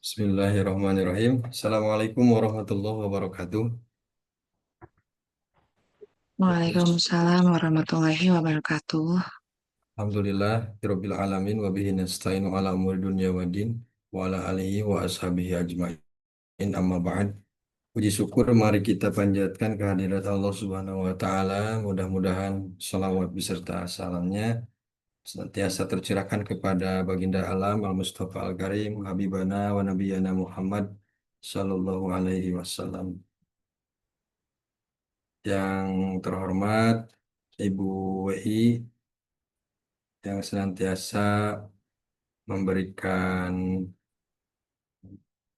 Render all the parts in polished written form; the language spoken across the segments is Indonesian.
Bismillahirrahmanirrahim. Assalamualaikum warahmatullahi wabarakatuh. Waalaikumsalam warahmatullahi wabarakatuh. Alhamdulillah, Rabbil alamin, wa bihi nasta'inu ala umuri dunya wa din, wa ala alihi wa ashabihi ajma'in, amma ba'd. Puji syukur mari kita panjatkan kehadirat Allah Subhanahu wa taala. Mudah-mudahan salawat beserta salamnya senantiasa tercurahkan kepada baginda alam Al-Mustafa Al-Karim, Habibana wa Nabiyana Muhammad sallallahu alaihi wasallam. Yang terhormat Ibu WI yang senantiasa memberikan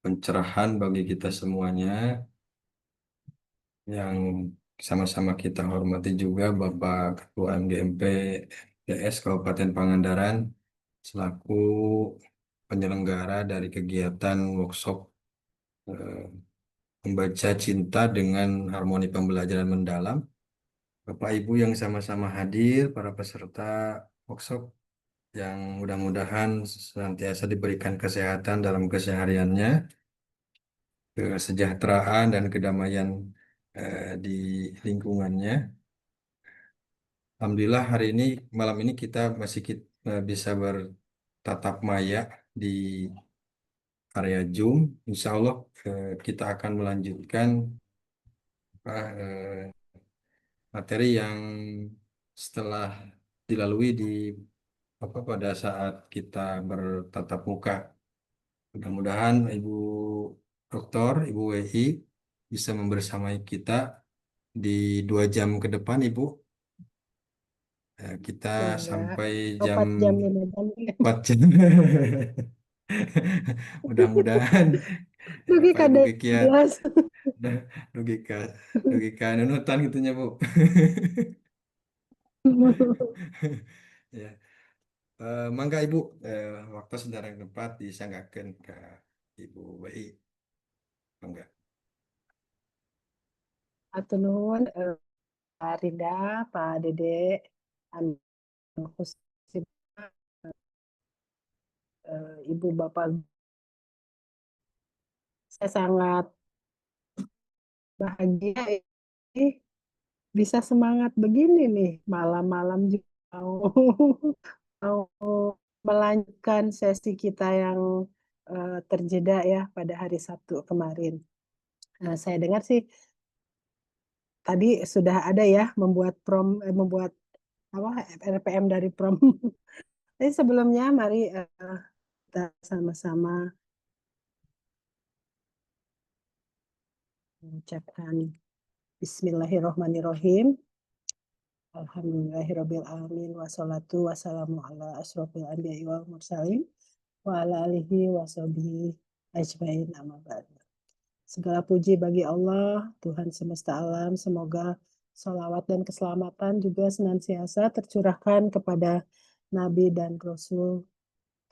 pencerahan bagi kita semuanya, yang sama-sama kita hormati juga Bapak Ketua MGMP DS Kabupaten Pangandaran selaku penyelenggara dari kegiatan workshop eh, membaca cinta dengan harmoni pembelajaran mendalam. Bapak Ibu yang sama-sama hadir, para peserta workshop yang mudah-mudahan senantiasa diberikan kesehatan dalam kesehariannya, kesejahteraan dan kedamaian di lingkungannya. Alhamdulillah hari ini malam ini kita masih bisa bertatap maya di area Zoom. Insya Allah kita akan melanjutkan materi yang setelah dilalui di pada saat kita bertatap muka. Mudah-mudahan Ibu Dokter, Ibu WI bisa membersamai kita di 2 jam ke depan, Ibu. Kita Semoga sampai jam 4 jam 5 jam. 4 jam. Mudah-mudahan Pak Logika Ibu dari Kikiat 11. logika logika nunutan gitunya, Bu. Ya, mangga Ibu, waktu sedang tepat disanggakan ke Ibu WI. Mangga. Atur nuhun, Pak Rida, Pak Dede, Anu Kusip, Ibu Bapak. Saya sangat bahagia ini bisa semangat begini nih malam-malam juga mau melanjutkan sesi kita yang terjeda ya pada hari Sabtu kemarin. Nah, saya dengar sih tadi sudah ada ya membuat apa RPM dari prom. Tapi sebelumnya mari kita sama-sama mengucapkan Bismillahirrahmanirrahim. Alhamdulillahirabbil alamin wassalatu wassalamu ala asrofil anbiya'i wal mursalin wa ala alihi washabihi ajmain amma ba'd. Segala puji bagi Allah, Tuhan semesta alam. Semoga salawat dan keselamatan juga senantiasa tercurahkan kepada Nabi dan Rasul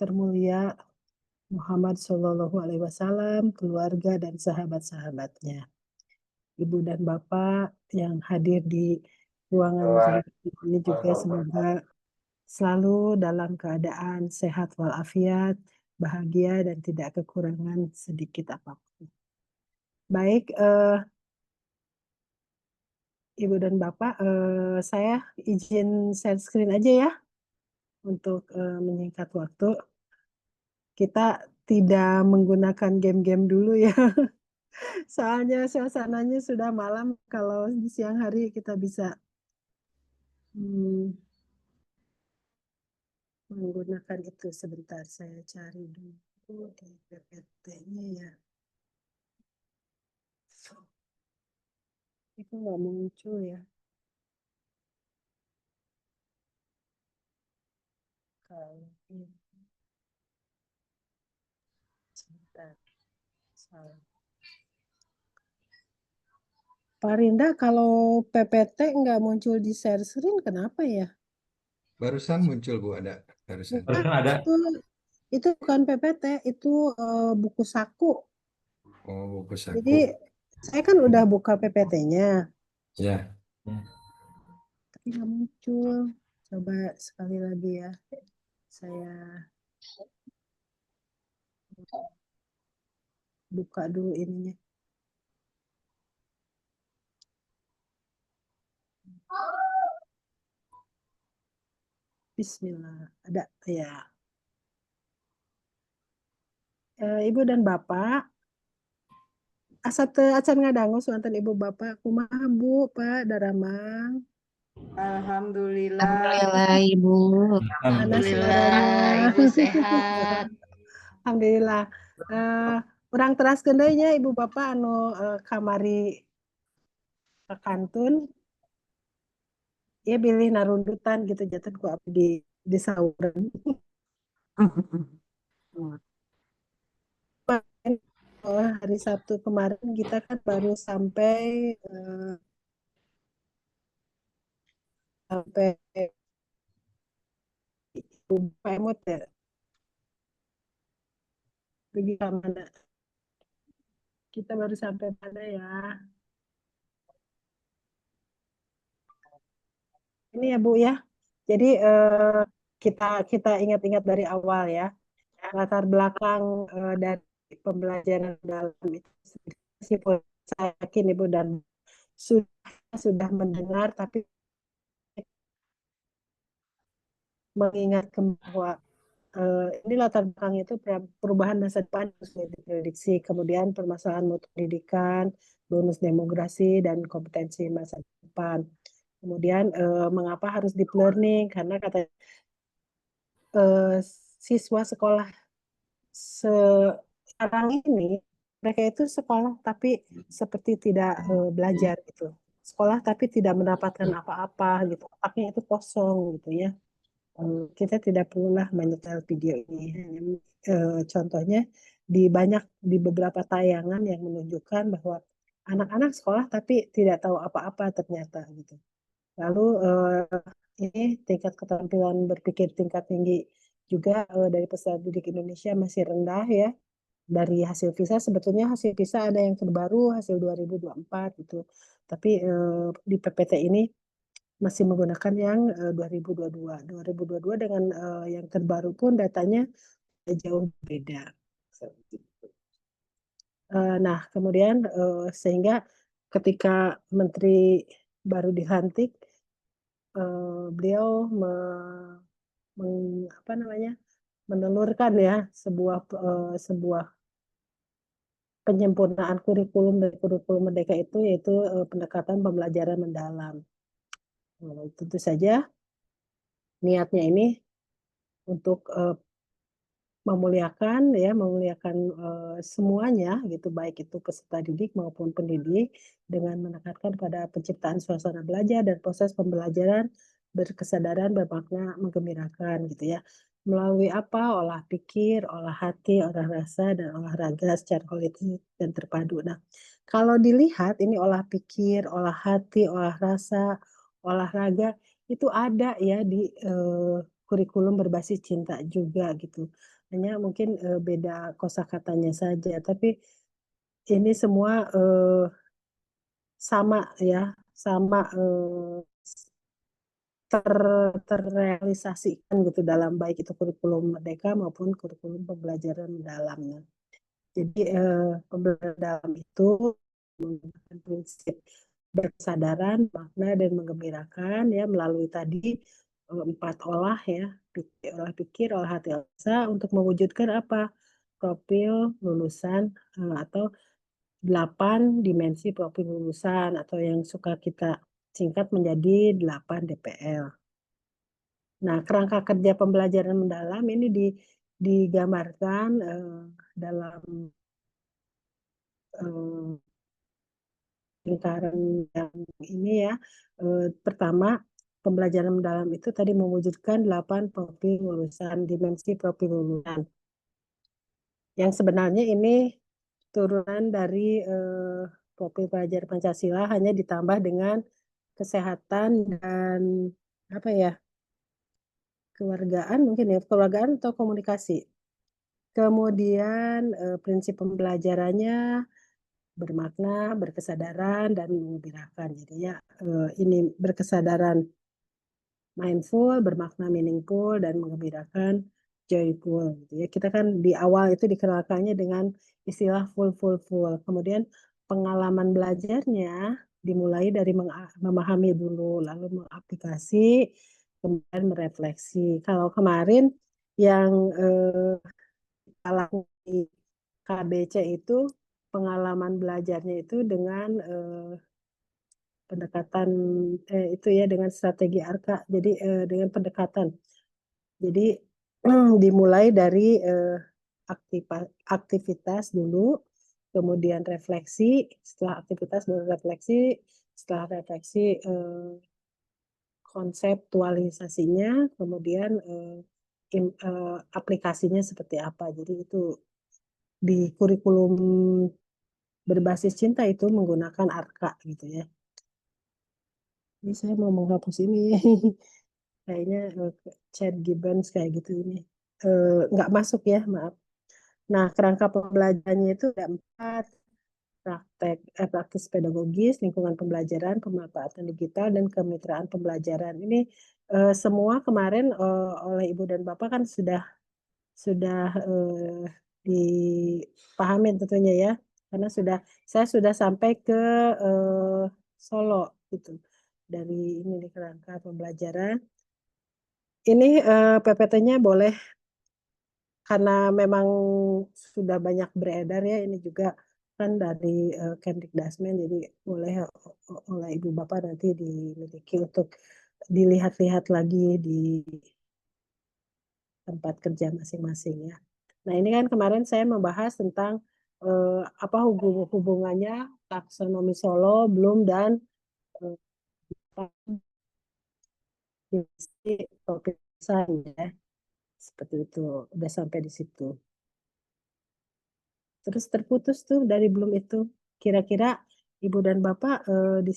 termulia Muhammad Shallallahu Alaihi Wasallam, keluarga dan sahabat-sahabatnya. Ibu dan Bapak yang hadir di ruangan ini juga semoga selalu dalam keadaan sehat walafiat, bahagia dan tidak kekurangan sedikit apapun. Baik, Ibu dan Bapak, saya izin share screen aja ya untuk menyingkat waktu. Kita tidak menggunakan game-game dulu ya, soalnya suasananya sudah malam. Kalau di siang hari kita bisa hmm, menggunakan itu. Sebentar, saya cari dulu di PPT-nya ya. Itu nggak muncul ya. Kalau ini, sebentar, salah. Pak Rinda, kalau PPT nggak muncul di share screen, kenapa ya? Barusan muncul, Bu, ada barusan. Bukan, itu bukan PPT, itu buku saku. Oh, buku Jadi saku. saya kan udah buka PPT-nya, Ya. tapi nggak muncul. Coba sekali lagi ya, saya buka dulu ininya. Bismillah. Ada ya. Ibu dan Bapak, asa teu acan ngadangu suanten Ibu Bapak kumaha Bu, Pak, Daramang. Alhamdulillah, Alhamdulillah Ibu. Mana Alhamdulillah, suaranya? Ibu sehat. Alhamdulillah. Urang teraskeun deui nya Ibu Bapak anu kamari ka kantun, ieu bilih narundutan gitu jatuh ku abdi di saureun. Hari Sabtu kemarin kita kan baru sampai sampai Pak Emot ya. Pergi ke mana? Kita baru sampai mana ya? Ini ya Bu ya. Jadi kita kita ingat-ingat dari awal ya. Latar belakang dari pembelajaran dalam itu meskipun saya yakin Ibu dan sudah mendengar tapi mengingat bahwa ini latar belakang itu perubahan masa depan sudah diprediksi, kemudian permasalahan mutu pendidikan, bonus demografi dan kompetensi masa depan. Kemudian mengapa harus deep learning? Karena kata siswa sekolah sekarang ini mereka itu sekolah tapi seperti tidak belajar gitu. Sekolah tapi tidak mendapatkan apa-apa gitu. Otaknya itu kosong gitu ya. Kita tidak perlulah menyetel video ini. Contohnya di beberapa tayangan yang menunjukkan bahwa anak-anak sekolah tapi tidak tahu apa-apa ternyata gitu. Lalu ini tingkat keterampilan berpikir tingkat tinggi juga dari peserta didik Indonesia masih rendah ya. Dari hasil PISA sebetulnya hasil PISA ada yang terbaru hasil 2024 gitu. Tapi di PPT ini masih menggunakan yang 2022. 2022 dengan yang terbaru pun datanya jauh beda. Nah, kemudian sehingga ketika Menteri baru dilantik, beliau apa namanya, menelurkan ya sebuah penyempurnaan kurikulum dari kurikulum Merdeka itu yaitu pendekatan pembelajaran mendalam. Tentu saja niatnya ini untuk memuliakan semuanya gitu, baik itu peserta didik maupun pendidik, dengan menekankan pada penciptaan suasana belajar dan proses pembelajaran berkesadaran, bermakna, menggembirakan gitu ya, melalui apa, olah pikir, olah hati, olah rasa, dan olahraga secara holistik dan terpadu. Nah, kalau dilihat ini olah pikir, olah hati, olah rasa, olahraga itu ada ya di kurikulum berbasis cinta juga gitu. Hanya mungkin beda kosakatanya saja, tapi ini semua sama ya, sama terrealisasikan gitu dalam baik itu kurikulum Merdeka maupun kurikulum pembelajaran mendalamnya. Jadi pembelajaran dalam itu menggunakan prinsip berkesadaran, makna, dan menggembirakan ya melalui tadi 4 olah ya, olah pikir, olah hati, olah rasa untuk mewujudkan apa? Profil lulusan atau 8 dimensi profil lulusan atau yang suka kita singkat menjadi 8 DPL. Nah, kerangka kerja pembelajaran mendalam ini digambarkan dalam lingkaran yang ini ya. Pertama, pembelajaran mendalam itu tadi mewujudkan 8 profil lulusan, dimensi profil lulusan. Yang sebenarnya ini turunan dari profil pelajar Pancasila, hanya ditambah dengan kesehatan dan apa ya, kewargaan mungkin ya, kewargaan atau komunikasi. Kemudian prinsip pembelajarannya bermakna, berkesadaran, dan mengembirakan. Jadinya ini berkesadaran mindful, bermakna meaningful, dan mengembirakan joyful gitu ya. Kita kan di awal itu dikenalkannya dengan istilah full. Kemudian pengalaman belajarnya dimulai dari memahami dulu, lalu mengaplikasi, kemudian merefleksi. Kalau kemarin yang kita lakukan di KBC itu pengalaman belajarnya itu dengan pendekatan itu ya dengan strategi ARKA. Jadi dengan pendekatan. Jadi dimulai dari aktivitas dulu, kemudian refleksi, setelah aktivitas baru refleksi, setelah refleksi konseptualisasinya, kemudian aplikasinya seperti apa. Jadi itu di kurikulum berbasis cinta itu menggunakan ARKA gitu ya. Ini saya mau menghapus ini. Kayaknya chat Gibbons kayak gitu ini. Nggak masuk ya, maaf. Nah, kerangka pembelajarannya itu ada 4, praktis pedagogis, lingkungan pembelajaran, pemanfaatan digital, dan kemitraan pembelajaran. Ini semua kemarin oleh Ibu dan Bapak kan sudah dipahami tentunya ya, karena saya sudah sampai ke Solo gitu dari ini di kerangka pembelajaran. Ini PPT-nya boleh karena memang sudah banyak beredar ya, ini juga kan dari Kemdikbudrismen, jadi boleh oleh Ibu Bapak nanti dimiliki untuk dilihat-lihat lagi di tempat kerja masing-masing ya. Nah, ini kan kemarin saya membahas tentang apa hubungannya taksonomi Solo, Bloom, dan topik ya. Seperti itu, udah sampai di situ. Terus terputus tuh dari Bloom itu. Kira-kira Ibu dan Bapak di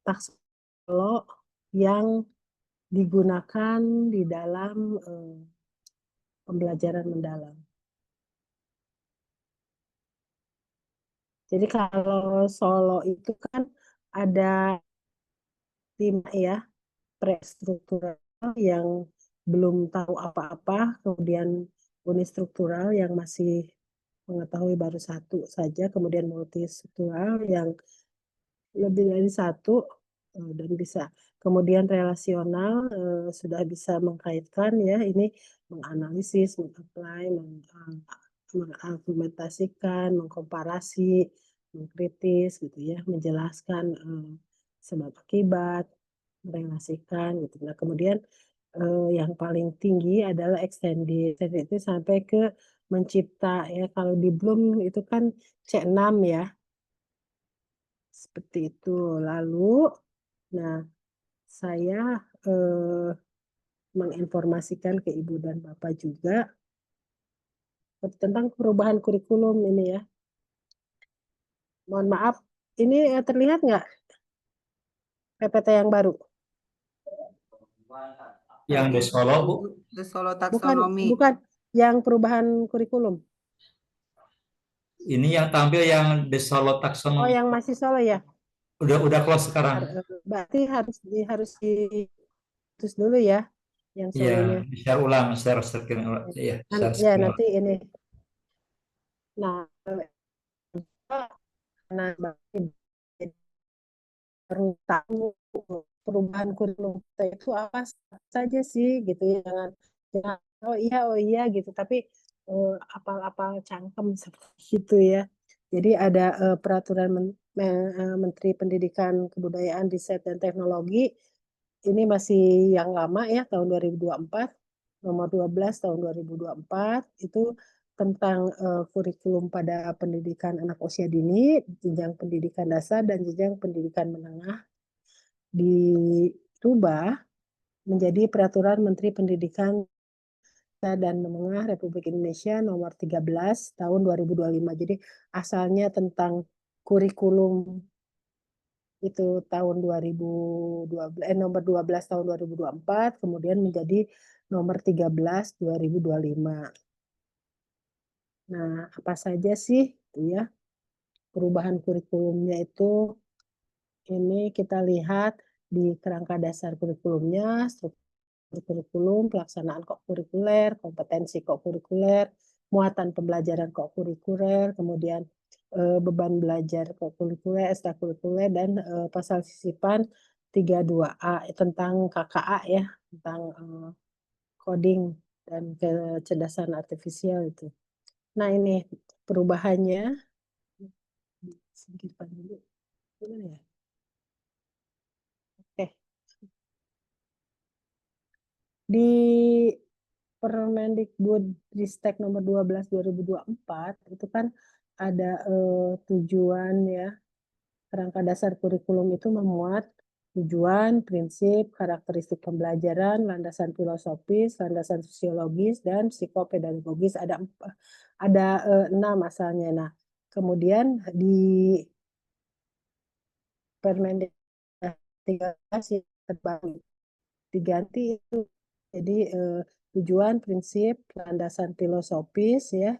taksonomi Solo yang digunakan di dalam pembelajaran mendalam. Jadi kalau Solo itu kan ada 5 ya, prestruktural yang belum tahu apa-apa, kemudian unistruktural yang masih mengetahui baru 1 saja, kemudian multistruktural yang lebih dari 1 dan bisa. Kemudian relasional sudah bisa mengkaitkan ya, ini menganalisis, mengapply, mengargumentasikan, mengkomparasi, mengkritis gitu ya, menjelaskan sebab akibat, merelasikan gitu. Nah, kemudian yang paling tinggi adalah extended. Extended itu sampai ke mencipta ya. Kalau di Bloom itu kan C6 ya. Seperti itu. Lalu, nah saya menginformasikan ke Ibu dan Bapak juga tentang perubahan kurikulum ini ya. Mohon maaf, ini terlihat nggak PPT yang baru? Yang di Solo, Bu? The Solo Bukan, Taxonomy. bukan yang perubahan kurikulum. Ini yang tampil yang di Solo Oh, Taxonomy. yang masih Solo ya? Udah close sekarang. Berarti harus terus dulu ya yang Iya, Solonya. share ulang, share screen ulang. Iya, share Ya screen nanti ini. Nah, karena baru tahu perubahan kurikulum kita itu apa saja sih gitu ya, jangan oh iya gitu, tapi apal-apal cangkem seperti itu ya. Jadi ada peraturan Menteri Pendidikan, Kebudayaan, Riset, dan Teknologi, ini masih yang lama ya, tahun 2024, nomor 12 tahun 2024, itu tentang kurikulum pada pendidikan anak usia dini, jenjang pendidikan dasar, dan jenjang pendidikan menengah, dirubah menjadi Peraturan Menteri Pendidikan dan Menengah Republik Indonesia nomor 13 tahun 2025. Jadi asalnya tentang kurikulum itu tahun 2012, nomor 12 tahun 2024, kemudian menjadi nomor 13 2025. Nah, apa saja sih ya perubahan kurikulumnya itu? Ini kita lihat di kerangka dasar kurikulumnya, struktur kurikulum, pelaksanaan kurikuler, kompetensi kurikuler, muatan pembelajaran kurikuler, kemudian beban belajar kurikuler, ekstrakurikuler, dan pasal sisipan 32A tentang KKA ya, tentang coding dan kecerdasan artifisial itu. Nah ini perubahannya, sedikit dulu, gimana ya? Oke. Di Permendikbudristek nomor 12 2024 itu kan ada tujuan ya, kerangka dasar kurikulum itu memuat tujuan, prinsip, karakteristik pembelajaran, landasan filosofis, landasan sosiologis, dan psikopedagogis. Ada 6 asalnya. Nah, kemudian di Permendik 13 yang terbaru diganti itu jadi tujuan, prinsip, landasan filosofis ya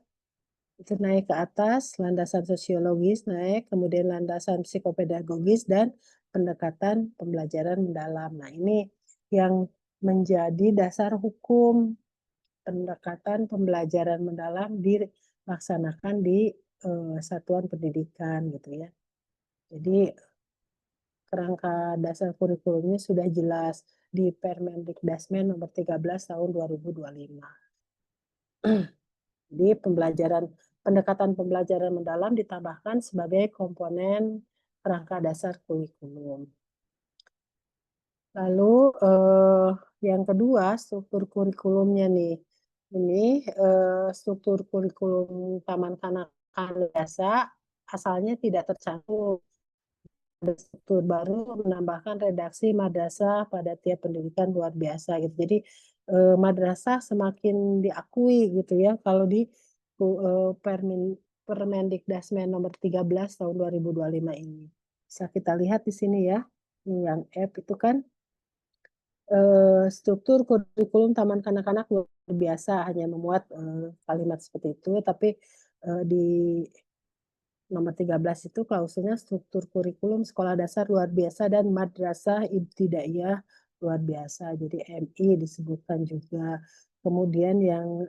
itu naik ke atas, landasan sosiologis naik, kemudian landasan psikopedagogis dan pendekatan pembelajaran mendalam. Nah ini yang menjadi dasar hukum pendekatan pembelajaran mendalam dilaksanakan di satuan pendidikan gitu ya. Jadi kerangka dasar kurikulumnya sudah jelas di Permendikdasmen nomor 13 tahun 2025. Jadi pendekatan pembelajaran mendalam ditambahkan sebagai komponen kerangka dasar kurikulum. Lalu yang kedua struktur kurikulumnya nih. Ini struktur kurikulum Taman Kanak-kanak Desa asalnya tidak tercantum. Ada struktur baru menambahkan redaksi madrasah pada tiap pendidikan luar biasa gitu. Jadi madrasah semakin diakui gitu ya kalau di Permendikdasmen nomor 13 tahun 2025 ini. Bisa kita lihat di sini ya. Yang F itu kan struktur kurikulum Taman Kanak-kanak luar biasa hanya memuat kalimat seperti itu, tapi di nomor 13 itu klausulnya struktur kurikulum sekolah dasar luar biasa dan madrasah ibtidaiyah luar biasa. Jadi MI disebutkan juga. Kemudian yang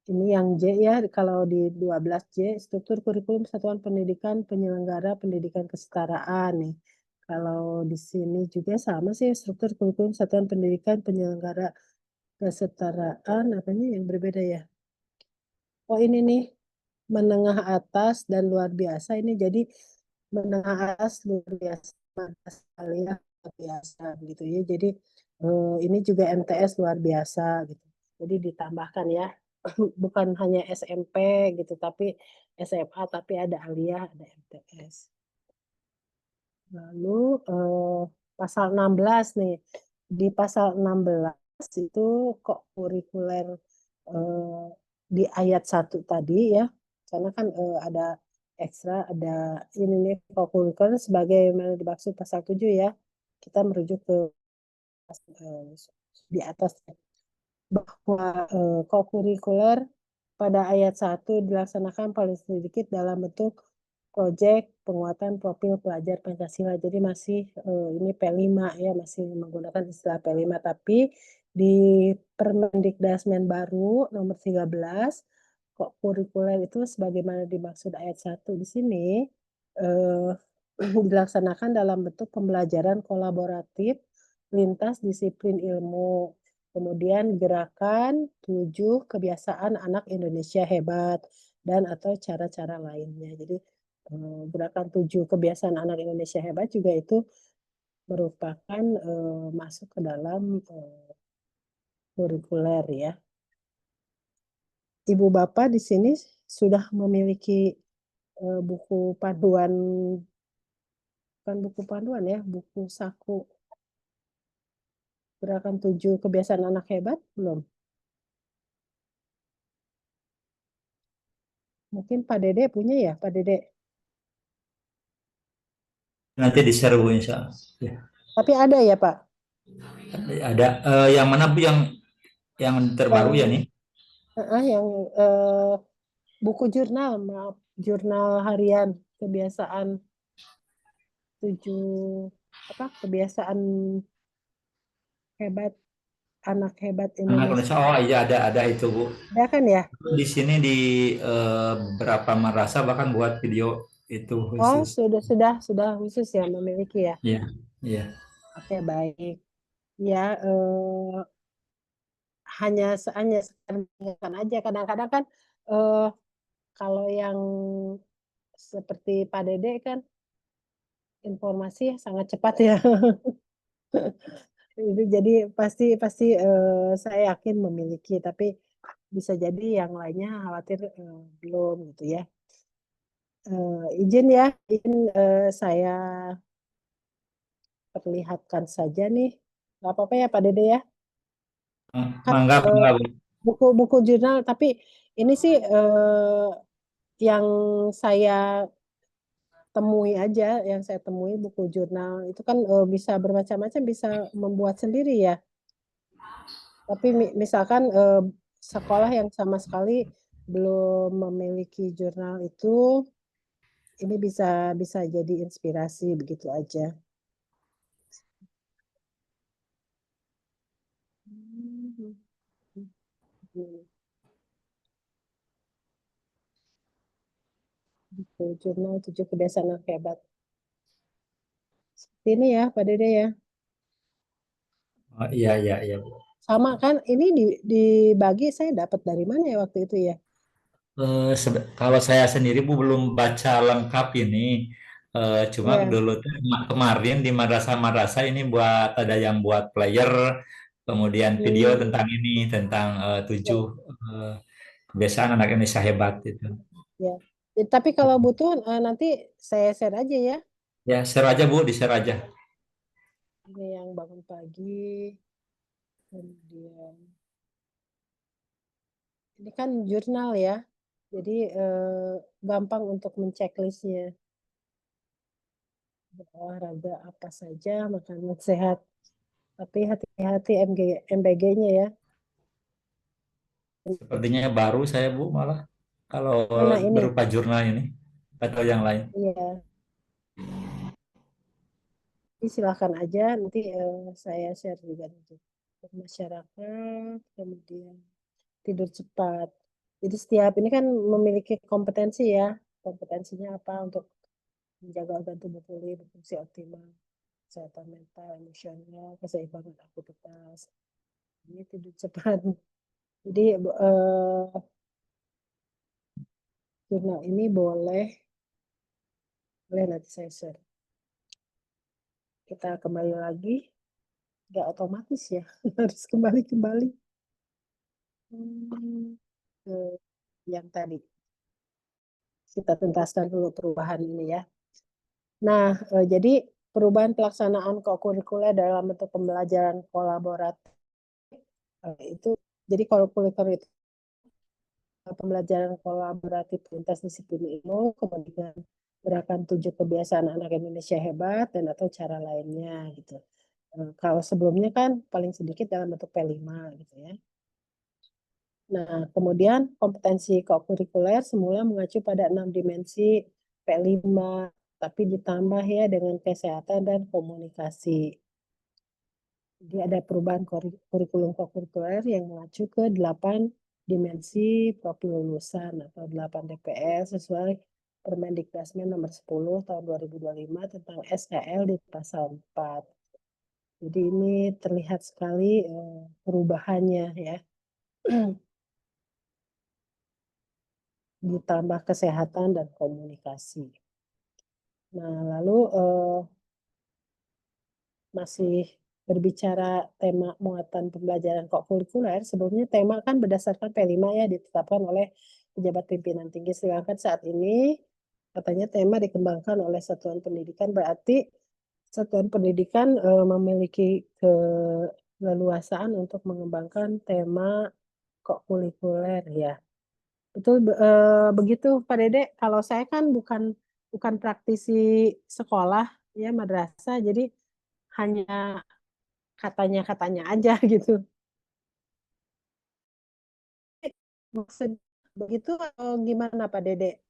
ini yang J ya, kalau di 12J struktur kurikulum satuan pendidikan penyelenggara pendidikan kesetaraan nih. Kalau di sini juga sama sih struktur kurikulum satuan pendidikan penyelenggara kesetaraan, apanya yang berbeda ya? Oh ini nih menengah atas dan luar biasa ini jadi menengah atas luar biasa luar biasa gitu ya. Jadi ini juga MTS luar biasa gitu. Jadi ditambahkan ya. Bukan hanya SMP gitu tapi SMA tapi ada aliyah, ada MTS. Lalu pasal 16 nih. Di pasal 16 itu kok kurikuler di ayat 1 tadi ya. Karena kan ada ekstra, ada ini nih kok kurikuler sebagai dimaksud pasal 7 ya. Kita merujuk ke di atas bahwa kokurikuler pada ayat 1 dilaksanakan paling sedikit dalam bentuk proyek penguatan profil pelajar Pancasila. Jadi masih ini P5 ya, masih menggunakan istilah P5 tapi di Permendikdasmen baru nomor 13 kok kurikuler itu sebagaimana dimaksud ayat 1 di sini dilaksanakan dalam bentuk pembelajaran kolaboratif lintas disiplin ilmu. Kemudian gerakan 7 kebiasaan anak Indonesia hebat dan atau cara-cara lainnya. Jadi gerakan 7 kebiasaan anak Indonesia hebat juga itu merupakan masuk ke dalam kurikuler ya. Ibu Bapak di sini sudah memiliki buku panduan, bukan buku panduan ya, buku saku gerakan 7 kebiasaan anak hebat belum? Mungkin Pak Dede punya ya, Pak Dede? Nanti di-share Bu insya Allah. Ya. Tapi ada ya Pak? Ada yang mana Bu yang terbaru ya nih? Yang buku jurnal, maaf, jurnal harian kebiasaan 7 kebiasaan hebat, anak hebat Anak Indonesia. Indonesia, oh iya ada itu Bu. Ada kan ya? Di sini di beberapa madrasah bahkan buat video itu Oh, khusus. sudah khusus ya memiliki ya. Iya, iya. Oke, baik. Ya, hanya sekarang aja. Kadang-kadang kan eh, kalau yang seperti Pak Dede kan informasi sangat cepat ya. Itu jadi pasti pasti saya yakin memiliki, tapi bisa jadi yang lainnya khawatir belum gitu ya. Izin saya perlihatkan saja nih. Nggak apa-apa ya Pak Dede ya. Kan Mangga, mangga Bu. buku-buku jurnal, tapi ini sih yang saya temui aja, yang saya temui buku jurnal itu kan bisa bermacam-macam, bisa membuat sendiri ya. Tapi misalkan sekolah yang sama sekali belum memiliki jurnal itu, ini bisa bisa jadi inspirasi begitu aja. Buku jurnal 7 kebiasaan anak hebat. Seperti ini ya Pak Dede ya. Oh, iya, iya, iya Bu. Sama kan ini dibagi saya dapat dari mana ya waktu itu ya? Kalau saya sendiri Bu belum baca lengkap ini. Cuma Ya, dulu tuh kemarin di madrasah-madrasah ini buat ada yang buat player, kemudian video hmm, tentang ini tentang ya, 7 eh, kebiasaan anak Indonesia hebat itu. ya. Tapi kalau butuh nanti saya share aja ya. Ya, share aja Bu, di share aja. Ini yang bangun pagi, kemudian ini kan jurnal ya, jadi gampang untuk menchecklistnya. Olahraga apa saja, makanan sehat. Tapi hati-hati MBG-nya ya. Sepertinya baru saya Bu malah kalau Mana ini? berupa jurnal ini atau yang lain. Iya, ini silakan aja. Nanti saya share juga nanti ke masyarakat. Kemudian tidur cepat. Jadi setiap ini kan memiliki kompetensi ya. Kompetensinya apa untuk menjaga organ tubuh pulih, berfungsi optimal, kesehatan mental, emosional, keseimbangan aktivitas. Ini tidur cepat. Jadi jurnal ini boleh nanti saya share. Kita kembali lagi, nggak otomatis ya, harus kembali ke yang tadi. Kita tuntaskan dulu perubahan ini ya. Nah, jadi perubahan pelaksanaan kokurikuler dalam bentuk pembelajaran kolaboratif itu, jadi kokurikuler itu pembelajaran kolaboratif lintas disiplin ilmu, kemudian gerakan 7 kebiasaan anak Indonesia hebat dan atau cara lainnya gitu. Kalau sebelumnya kan paling sedikit dalam bentuk P5 gitu ya. Nah, kemudian kompetensi kokurikuler semula mengacu pada 6 dimensi P5, tapi ditambah ya dengan kesehatan dan komunikasi. Jadi ada perubahan kurikulum kokurikuler yang mengacu ke 8 dimensi profil lulusan atau 8 DPS sesuai Permendikbudrismen nomor 10 tahun 2025 tentang SKL di pasal 4. Jadi ini terlihat sekali perubahannya ya. Ditambah kesehatan dan komunikasi. Nah, lalu masih berbicara tema muatan pembelajaran kokurikuler, sebelumnya tema kan berdasarkan P5 ya ditetapkan oleh pejabat pimpinan tinggi, sedangkan saat ini katanya tema dikembangkan oleh satuan pendidikan, berarti satuan pendidikan memiliki keleluasaan untuk mengembangkan tema kokurikuler ya. Betul begitu Pak Dede. Kalau saya kan bukan praktisi sekolah ya madrasah, jadi hanya katanya-katanya aja gitu. Maksud begitu atau gimana Pak Dede?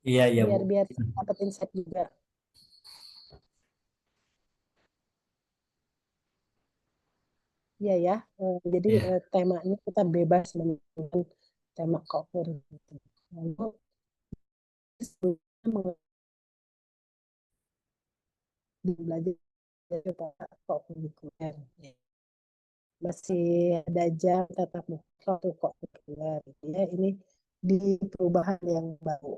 Iya, iya Bu. Biar dapat insight juga. Iya ya. Jadi Ya. temanya kita bebas menentukan tema co-curricular gitu. Lalu sebelumnya belajar kepada co-curricular. Masih ada jam tatap muka untuk co-curricular gitu ya. Ini di perubahan yang baru.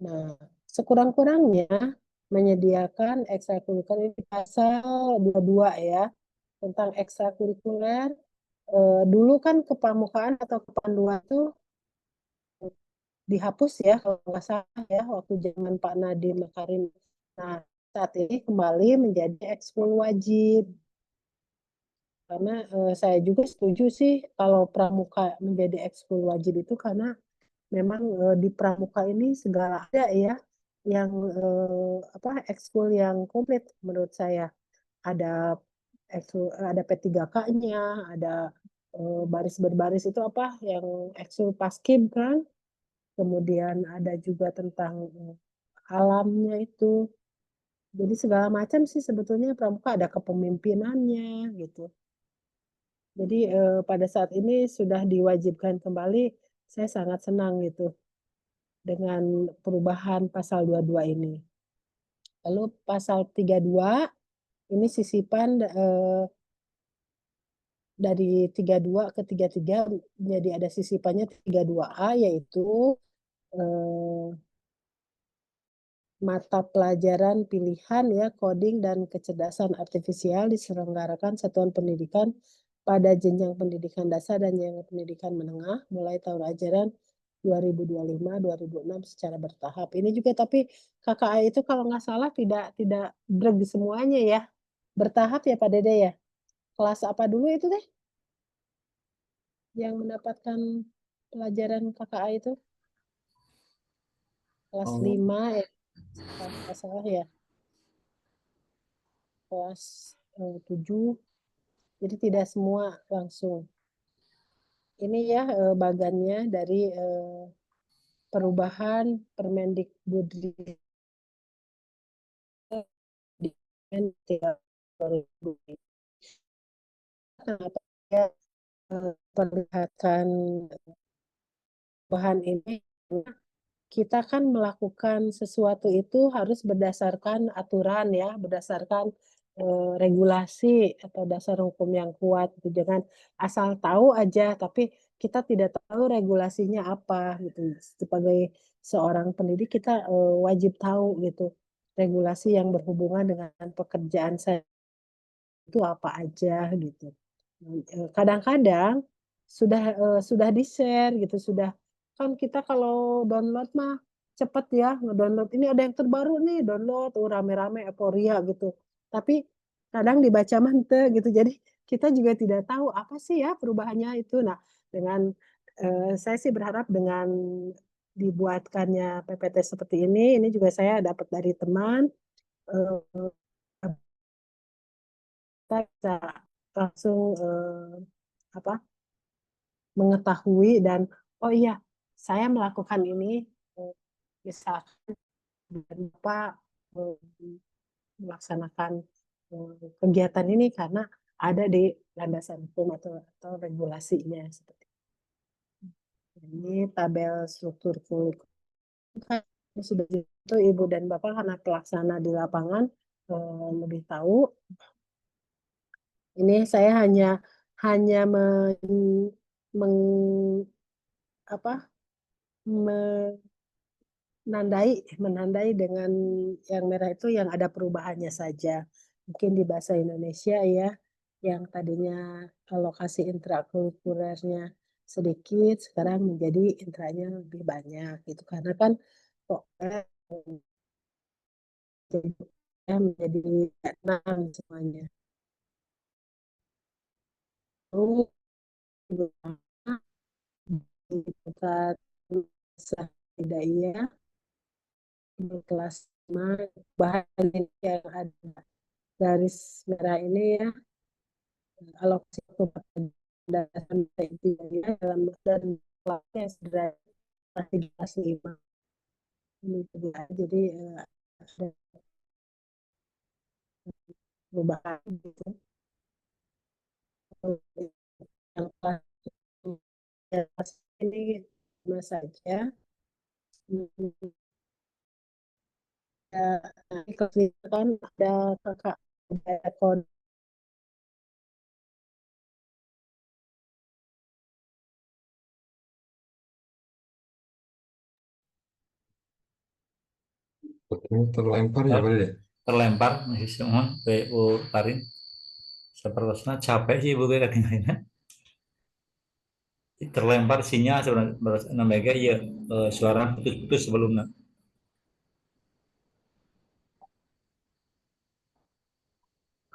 Nah, sekurang-kurangnya menyediakan ekstrakurikuler ini pasal 22 ya, tentang ekstrakurikuler. Dulu kan kepramukaan atau kepanduan itu dihapus ya kalau nggak salah ya waktu zaman Pak Nadiem Makarim. Nah, saat ini kembali menjadi ekskul wajib. Karena saya juga setuju sih kalau pramuka menjadi ekskul wajib itu karena memang di pramuka ini segala ada ya yang apa ekskul yang komplit menurut saya. Ada ekskul, ada P3K-nya, ada baris berbaris itu apa yang ekskul paskim kan. Kemudian ada juga tentang alamnya itu. Jadi segala macam sih sebetulnya pramuka ada kepemimpinannya gitu. Jadi pada saat ini sudah diwajibkan kembali, saya sangat senang gitu dengan perubahan pasal 22 ini. Lalu pasal 32 ini sisipan dari 32 ke 33 jadi ada sisipannya 32A yaitu eh, mata pelajaran pilihan ya coding dan kecerdasan artifisial diselenggarakan satuan pendidikan pada jenjang pendidikan dasar dan jenjang pendidikan menengah mulai tahun ajaran 2025-2026 secara bertahap. Ini juga tapi KKA itu kalau nggak salah tidak drag semuanya ya. Bertahap ya Pak Dede ya. Kelas apa dulu itu deh yang mendapatkan pelajaran KKA itu? Kelas Oh, 5 ya. Kalau nggak salah ya. Kelas 7. Jadi tidak semua langsung. Ini ya bagannya dari perubahan Permendikbudristek di 2000. Kenapa ya perlihatkan bahan ini? Kita kan melakukan sesuatu itu harus berdasarkan aturan ya, berdasarkan regulasi atau dasar hukum yang kuat gitu. Jangan asal tahu aja tapi kita tidak tahu regulasinya apa gitu. Sebagai seorang pendidik kita wajib tahu gitu regulasi yang berhubungan dengan pekerjaan saya itu apa aja gitu. Kadang-kadang sudah di-share gitu, sudah kan kita kalau download mah cepet ya ngedownload ini ada yang terbaru nih download rame-rame euforia gitu. Tapi kadang dibaca mante gitu. Jadi kita juga tidak tahu apa sih ya perubahannya itu. Nah, dengan saya sih berharap dengan dibuatkannya PPT seperti ini juga saya dapat dari teman eh, kita bisa langsung apa mengetahui dan oh iya saya melakukan ini misalkan dan Bapak melaksanakan kegiatan ini karena ada di landasan hukum atau regulasinya seperti ini tabel struktur kurikulum sudah itu Ibu dan Bapak karena pelaksana di lapangan lebih tahu. Ini saya hanya meng, apa, menandai dengan yang merah itu yang ada perubahannya saja. Mungkin di bahasa Indonesia ya, yang tadinya alokasi intrakurikulernya sedikit, sekarang menjadi intranya lebih banyak gitu. Karena kan kok menjadi 6 semuanya. Lalu di tingkat tidak iya di kelas 5 bahan yang ada garis merah ini ya alokasi dasar itu ya dalam dan kelasnya sudah masih di kelas 5 ini juga jadi ada perubahan gitu. Yang kelas ini sama saja. Nanti kelas lima kan ada kakak, ada kode. Terlempar ya Pak Dede? Terlempar masih semua Bu Karin. Sepertinya capek sih Bu katanya. Terlempar sinyal sebenarnya namanya ya suara putus-putus sebelumnya.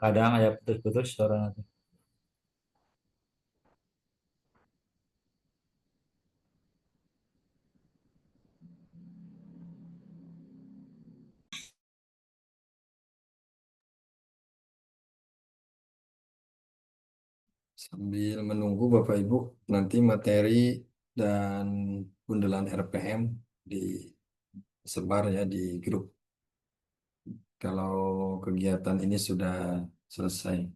Kadang ada putus-putus suara. Sambil menunggu Bapak Ibu nanti materi dan bundelan RPM disebar ya di grup kalau kegiatan ini sudah selesai.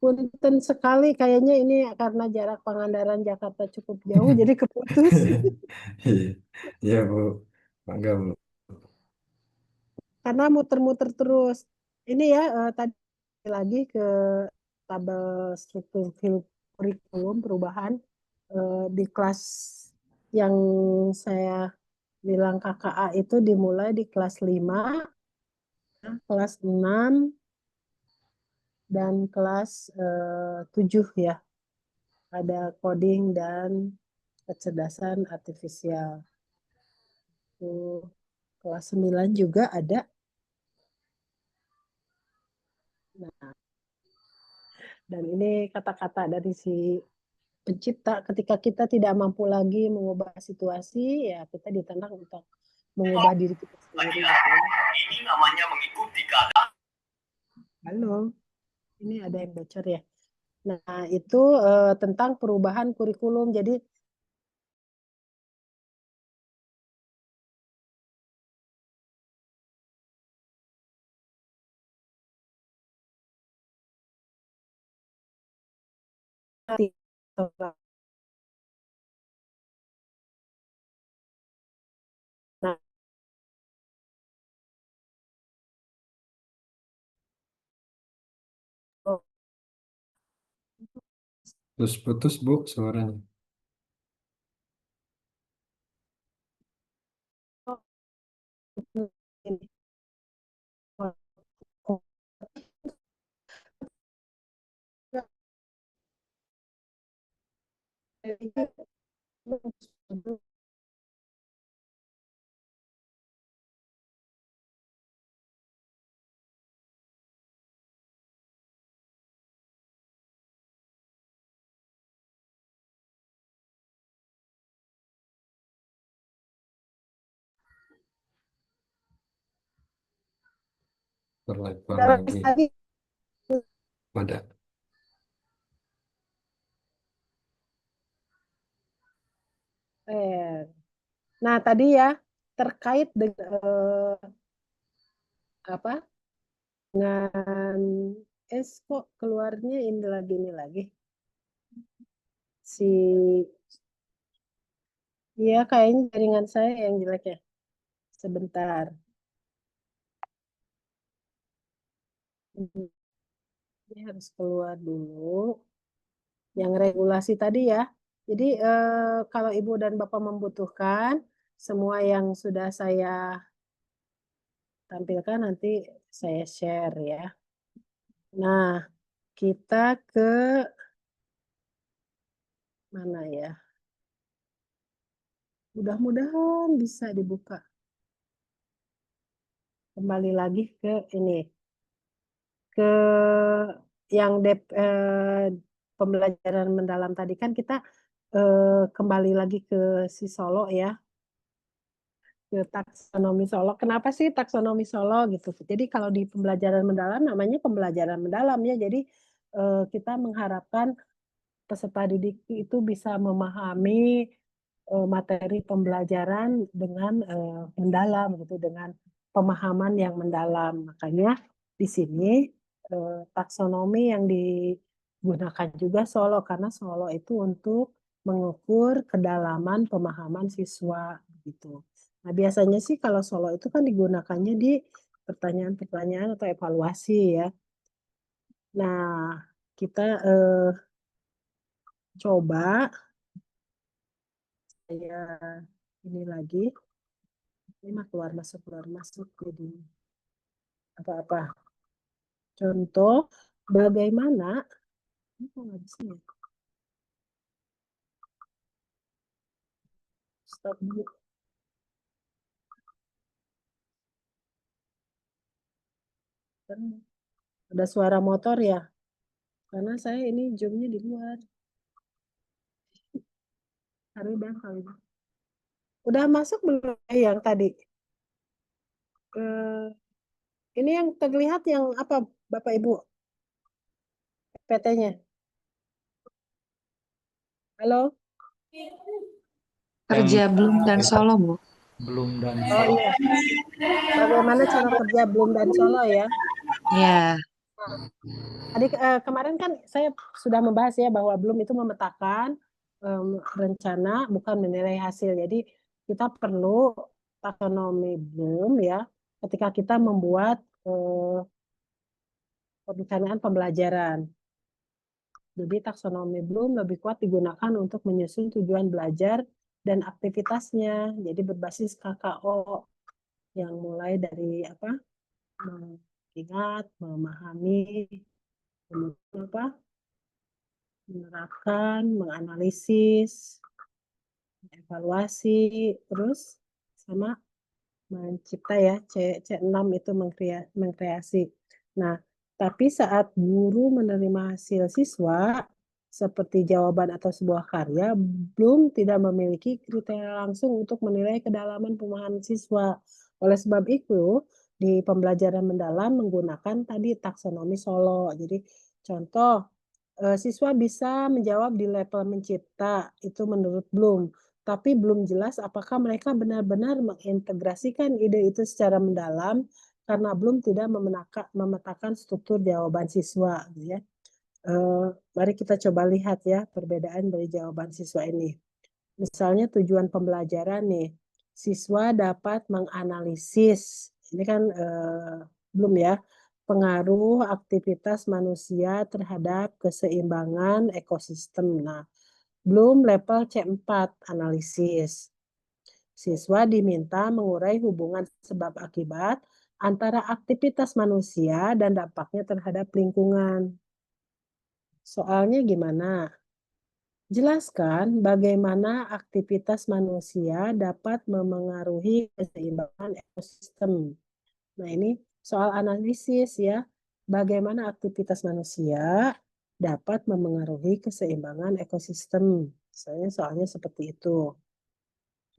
Punten sekali kayaknya ini karena jarak Pangandaran Jakarta cukup jauh jadi keputus. Iya, iya Bu, mangga Bu. Karena muter-muter terus. Ini ya tadi lagi ke tabel struktur kurikulum perubahan di kelas yang saya bilang KKA itu dimulai di kelas 5, kelas 6, dan kelas 7 ya. Ada coding dan kecerdasan artifisial. Kelas 9 juga ada. Nah, dan ini kata-kata dari si pencipta, ketika kita tidak mampu lagi mengubah situasi, ya kita ditantang untuk mengubah diri kita sendiri. Ini namanya mengikuti keadaan. Halo, ini ada yang bocor ya. Nah, itu tentang perubahan kurikulum. Jadi nah, oh, Terus putus Bu suaranya. ini. Oh, Terlempar Terus lagi lagi. pada Nah, tadi ya terkait dengan apa? Dengan kok keluarnya ini lagi. Si Iya, kayaknya jaringan saya yang jelek ya. Sebentar. Ini harus keluar dulu. Yang regulasi tadi ya. Jadi kalau Ibu dan Bapak membutuhkan, semua yang sudah saya tampilkan nanti saya share ya. Nah, kita ke mana ya? Mudah-mudahan bisa dibuka. Kembali lagi ke ini. Ke yang pembelajaran mendalam tadi kan kita kembali lagi ke si Solo ya, ke taksonomi Solo. Kenapa sih taksonomi Solo gitu? Jadi kalau di pembelajaran mendalam namanya pembelajaran mendalam ya. Jadi kita mengharapkan peserta didik itu bisa memahami materi pembelajaran dengan mendalam gitu, dengan pemahaman yang mendalam. Makanya di sini taksonomi yang digunakan juga Solo karena Solo itu untuk mengukur kedalaman pemahaman siswa gitu. Nah, biasanya sih kalau Solo itu kan digunakannya di pertanyaan-pertanyaan atau evaluasi ya. Nah, kita coba saya ini lagi. Ini mah keluar masuk jadi apa-apa. Contoh bagaimana ini kok nggak bisa ya? Stop dulu. Ada suara motor ya? Karena saya ini zoomnya di luar. Udah kali. Udah masuk belum yang tadi? Ini yang terlihat yang apa, Bapak Ibu? PT-nya. Halo? Kerja Belum dan Solo, Bu. Belum dan Oh Solo. iya. Bagaimana cara kerja Bloom dan Solo ya? Ya, Tadi kemarin kan saya sudah membahas ya bahwa Bloom itu memetakan rencana bukan menilai hasil. Jadi kita perlu taksonomi Bloom ya ketika kita membuat perencanaan pembelajaran. Jadi taksonomi Bloom lebih kuat digunakan untuk menyusun tujuan belajar dan aktivitasnya. Jadi berbasis KKO yang mulai dari apa? Mengingat, memahami, kemudian apa? Menerapkan, menganalisis, evaluasi, terus sama mencipta ya, C6 itu mengkreasi. Nah, tapi saat guru menerima hasil siswa, seperti jawaban atau sebuah karya, belum tidak memiliki kriteria langsung untuk menilai kedalaman pemahaman siswa. Oleh sebab itu, di pembelajaran mendalam menggunakan tadi taksonomi Solo. Jadi, contoh, siswa bisa menjawab di level mencipta, itu menurut Bloom. Tapi belum jelas apakah mereka benar-benar mengintegrasikan ide itu secara mendalam karena belum tidak memetakan struktur jawaban siswa. Ya. Mari kita coba lihat ya perbedaan dari jawaban siswa ini. Misalnya tujuan pembelajaran nih, siswa dapat menganalisis, ini kan belum ya, pengaruh aktivitas manusia terhadap keseimbangan ekosistem. Nah, belum level C4 analisis. Siswa diminta mengurai hubungan sebab akibat antara aktivitas manusia dan dampaknya terhadap lingkungan. Soalnya gimana? Jelaskan bagaimana aktivitas manusia dapat memengaruhi keseimbangan ekosistem. Nah, ini soal analisis ya. Bagaimana aktivitas manusia dapat memengaruhi keseimbangan ekosistem. Soalnya seperti itu.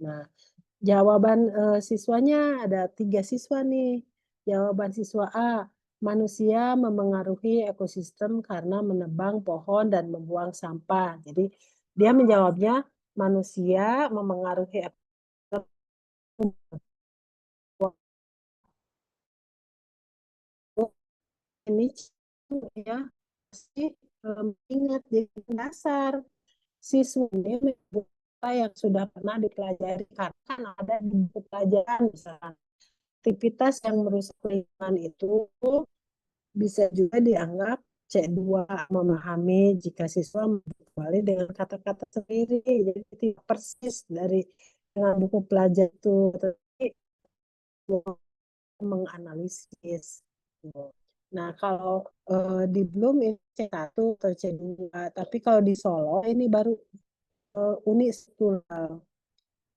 Nah, jawaban siswanya ada 3 siswa nih. Jawaban siswa A, manusia memengaruhi ekosistem karena menebang pohon dan membuang sampah. Jadi dia menjawabnya manusia memengaruhi ekosistem. Ini ya pasti ingat di dasar siswa ini apa yang sudah pernah dipelajari karena kan ada di buku pelajaran misalnya aktivitas yang merusak lingkungan itu bisa juga dianggap C2 memahami jika siswa kembali dengan kata-kata sendiri jadi tidak persis dari dengan buku pelajaran itu tapi menganalisis. Nah, kalau di Bloom ini C1 atau C2, tapi kalau di Solo ini baru unik tunggal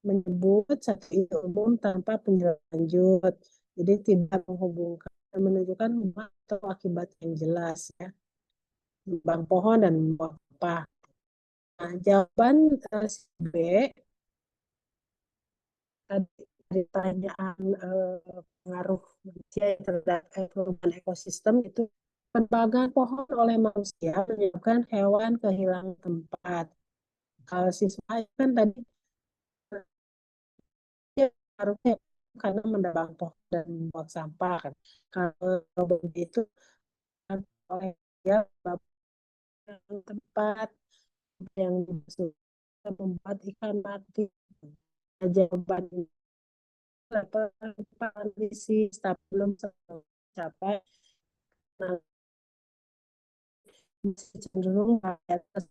menyebut satu ide umum tanpa penjelasan lanjut. Jadi tidak menghubungkan menunjukkan hubungan atau akibat yang jelas ya. Tebang pohon dan membuang sampah. jawaban si B tadi pertanyaan pengaruh manusia yang terhadap perubahan ekosistem itu penebangan pohon oleh manusia menyebabkan hewan kehilangan tempat. Kalau siswa kan tadi ya, harusnya karena menebang pohon dan membuang sampah kan. Kalau begitu oleh dia tempat yang dimaksud membuat ikan mati. Jawaban analisis tapi belum tercapai. Nah, cenderung atas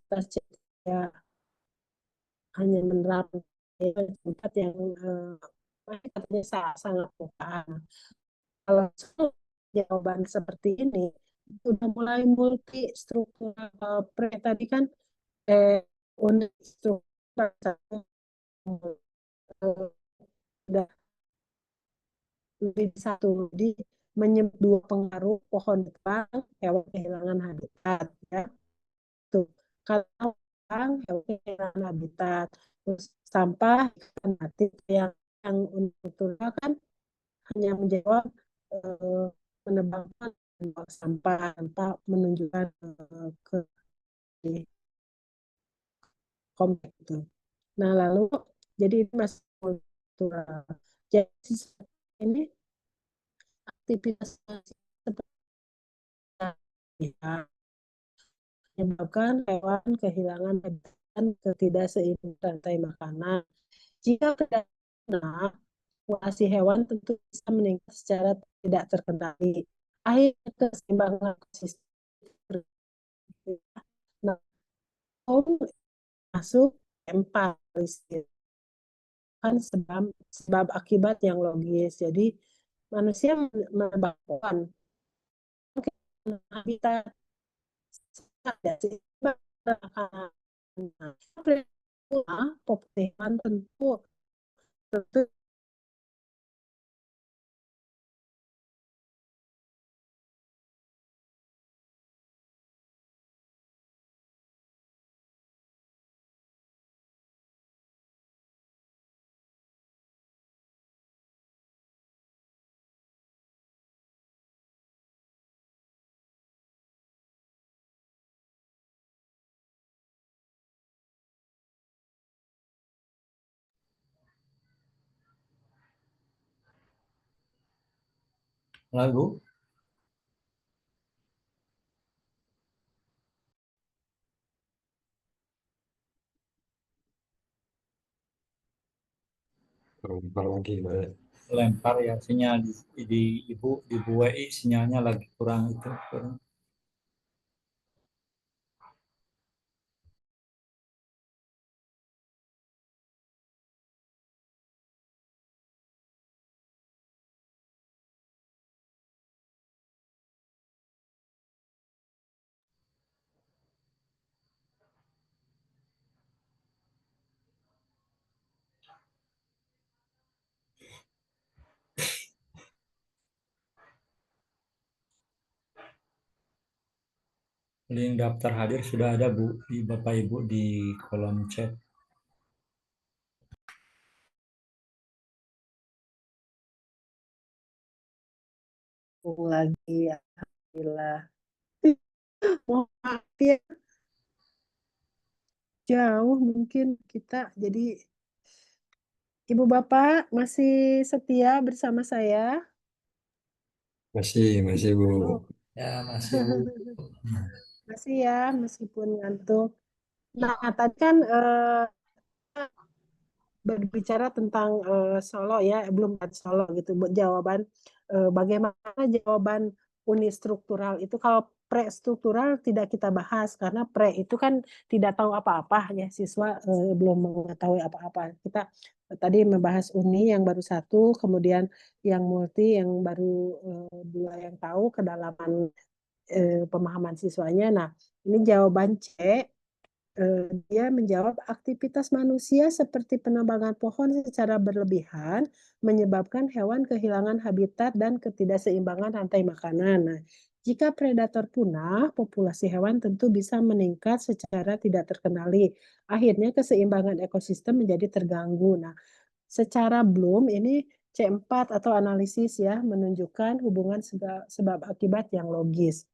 ya hanya menerapkan tempat yang katanya sangat bukan. Kalau jawaban seperti ini sudah mulai multi struktural pre tadi kan unit struktural sudah lebih satu di menyebut dua pengaruh pohon tebang hewan kehilangan habitat ya tuh kalau hewan kehilangan habitat terus sampah ikan mati yang untuk kan hanya menjawab menebangkan sampah tanpa menunjukkan ke kompleks itu. Nah lalu jadi ini masih kultural. Jadi ini aktivitas seperti ya, menyebabkan hewan kehilangan habitat dan ketidakseimbangan rantai makanan. Jika terkena populasi hewan tentu bisa meningkat secara tidak terkendali. Akhirnya keseimbangan ekosistem. Nah, masuk empat kan sebab akibat yang logis. Jadi manusia menebang pohon habitat ada seimbang populasi hewan tentu Lalu Terlempar lagi, Pak. lempar ya sinyal di ibu WI sinyalnya lagi kurang itu kurang. Link daftar hadir sudah ada Bu di Bapak Ibu di kolom chat. lagi alhamdulillah. Mohon maaf ya jauh mungkin kita jadi Ibu Bapak masih setia bersama saya? Masih Bu. Ya masih Bu. Masih ya meskipun ngantuk. Nah tadi kan berbicara tentang Solo ya belum ada Solo gitu jawaban bagaimana jawaban unistruktural itu kalau prestruktural tidak kita bahas karena pre itu kan tidak tahu apa-apa ya siswa belum mengetahui apa-apa kita tadi membahas uni yang baru satu kemudian yang multi yang baru dua yang tahu kedalaman pemahaman siswanya. Nah ini jawaban C dia menjawab aktivitas manusia seperti penebangan pohon secara berlebihan menyebabkan hewan kehilangan habitat dan ketidakseimbangan rantai makanan. Nah, Jika predator punah, populasi hewan tentu bisa meningkat secara tidak terkendali. Akhirnya keseimbangan ekosistem menjadi terganggu. Nah, secara Bloom ini C4 atau analisis ya menunjukkan hubungan sebab akibat yang logis.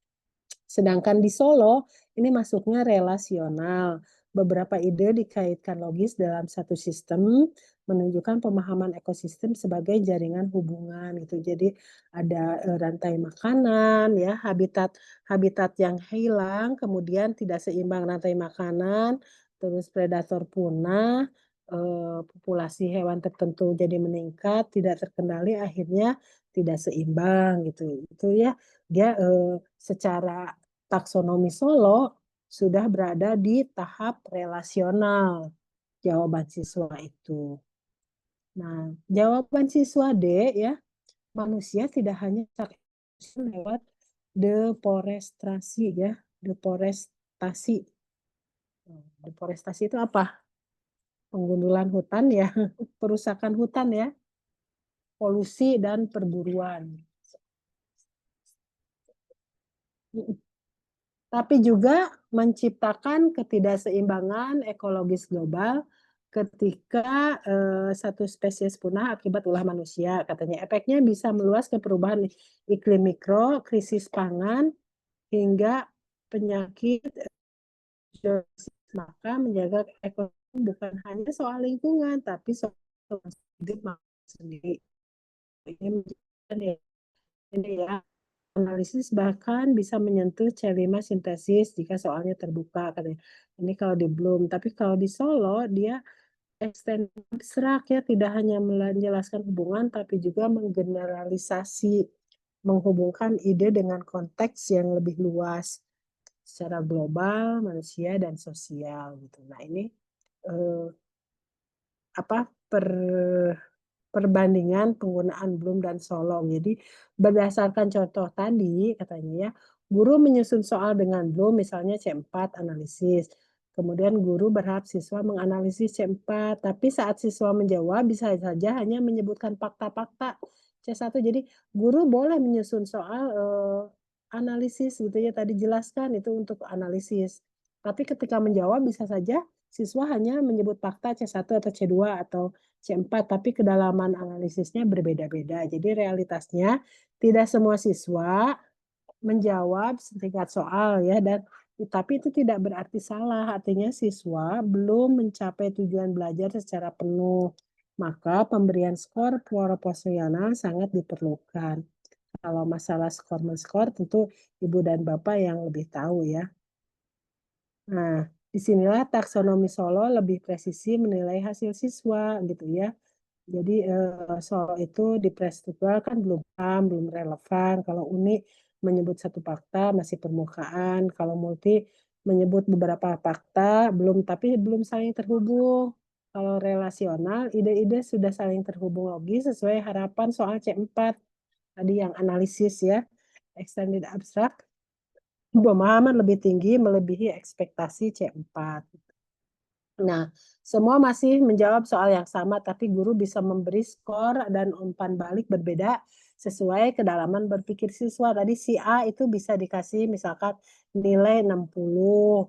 Sedangkan di Solo ini masuknya relasional. Beberapa ide dikaitkan logis dalam satu sistem menunjukkan pemahaman ekosistem sebagai jaringan hubungan gitu. Jadi ada rantai makanan ya, habitat yang hilang, kemudian tidak seimbang rantai makanan, terus predator punah, populasi hewan tertentu jadi meningkat, tidak terkendali, akhirnya tidak seimbang gitu. Itu ya dia secara taksonomi Solo sudah berada di tahap relasional jawaban siswa itu. Nah, jawaban siswa D ya, manusia tidak hanya lewat deforestasi ya, deforestasi. Deforestasi itu apa? Penggundulan hutan ya, perusakan hutan ya, polusi dan perburuan. Tapi juga menciptakan ketidakseimbangan ekologis global ketika satu spesies punah akibat ulah manusia. Katanya efeknya bisa meluas ke perubahan iklim mikro, krisis pangan, hingga penyakit. Maka menjaga ekonomi bukan hanya soal lingkungan, tapi soal hidup sendiri. Ini ya. Analisis bahkan bisa menyentuh C5 sintesis jika soalnya terbuka katanya. Ini kalau di Bloom, tapi kalau di Solo dia ekstensif abstrak ya, tidak hanya menjelaskan hubungan tapi juga menggeneralisasi, menghubungkan ide dengan konteks yang lebih luas secara global, manusia dan sosial gitu. Nah, ini perbandingan penggunaan Bloom dan Solo. Jadi berdasarkan contoh tadi katanya ya, guru menyusun soal dengan Bloom misalnya C4 analisis. Kemudian guru berharap siswa menganalisis C4, tapi saat siswa menjawab bisa saja hanya menyebutkan fakta-fakta C1. Jadi guru boleh menyusun soal analisis gitu ya, tadi jelaskan itu untuk analisis. Tapi ketika menjawab bisa saja siswa hanya menyebut fakta C1 atau C2 atau C4, tapi kedalaman analisisnya berbeda-beda. Jadi realitasnya tidak semua siswa menjawab setingkat soal ya, dan tapi itu tidak berarti salah, artinya siswa belum mencapai tujuan belajar secara penuh. Maka pemberian skor proporsional sangat diperlukan. Kalau masalah skor-menskor tentu Ibu dan Bapak yang lebih tahu ya. Nah, disinilah taksonomi Solo lebih presisi menilai hasil siswa gitu ya. Jadi Solo itu di Prestruktural kan belum relevan. Kalau Uni menyebut satu fakta masih permukaan. Kalau Multi menyebut beberapa fakta tapi belum saling terhubung. Kalau relasional, ide-ide sudah saling terhubung logis sesuai harapan soal C4. Tadi yang analisis ya, extended abstract. Pemahaman lebih tinggi melebihi ekspektasi C4. Nah, semua masih menjawab soal yang sama, tapi guru bisa memberi skor dan umpan balik berbeda sesuai kedalaman berpikir siswa. Tadi si A itu bisa dikasih misalkan nilai 60,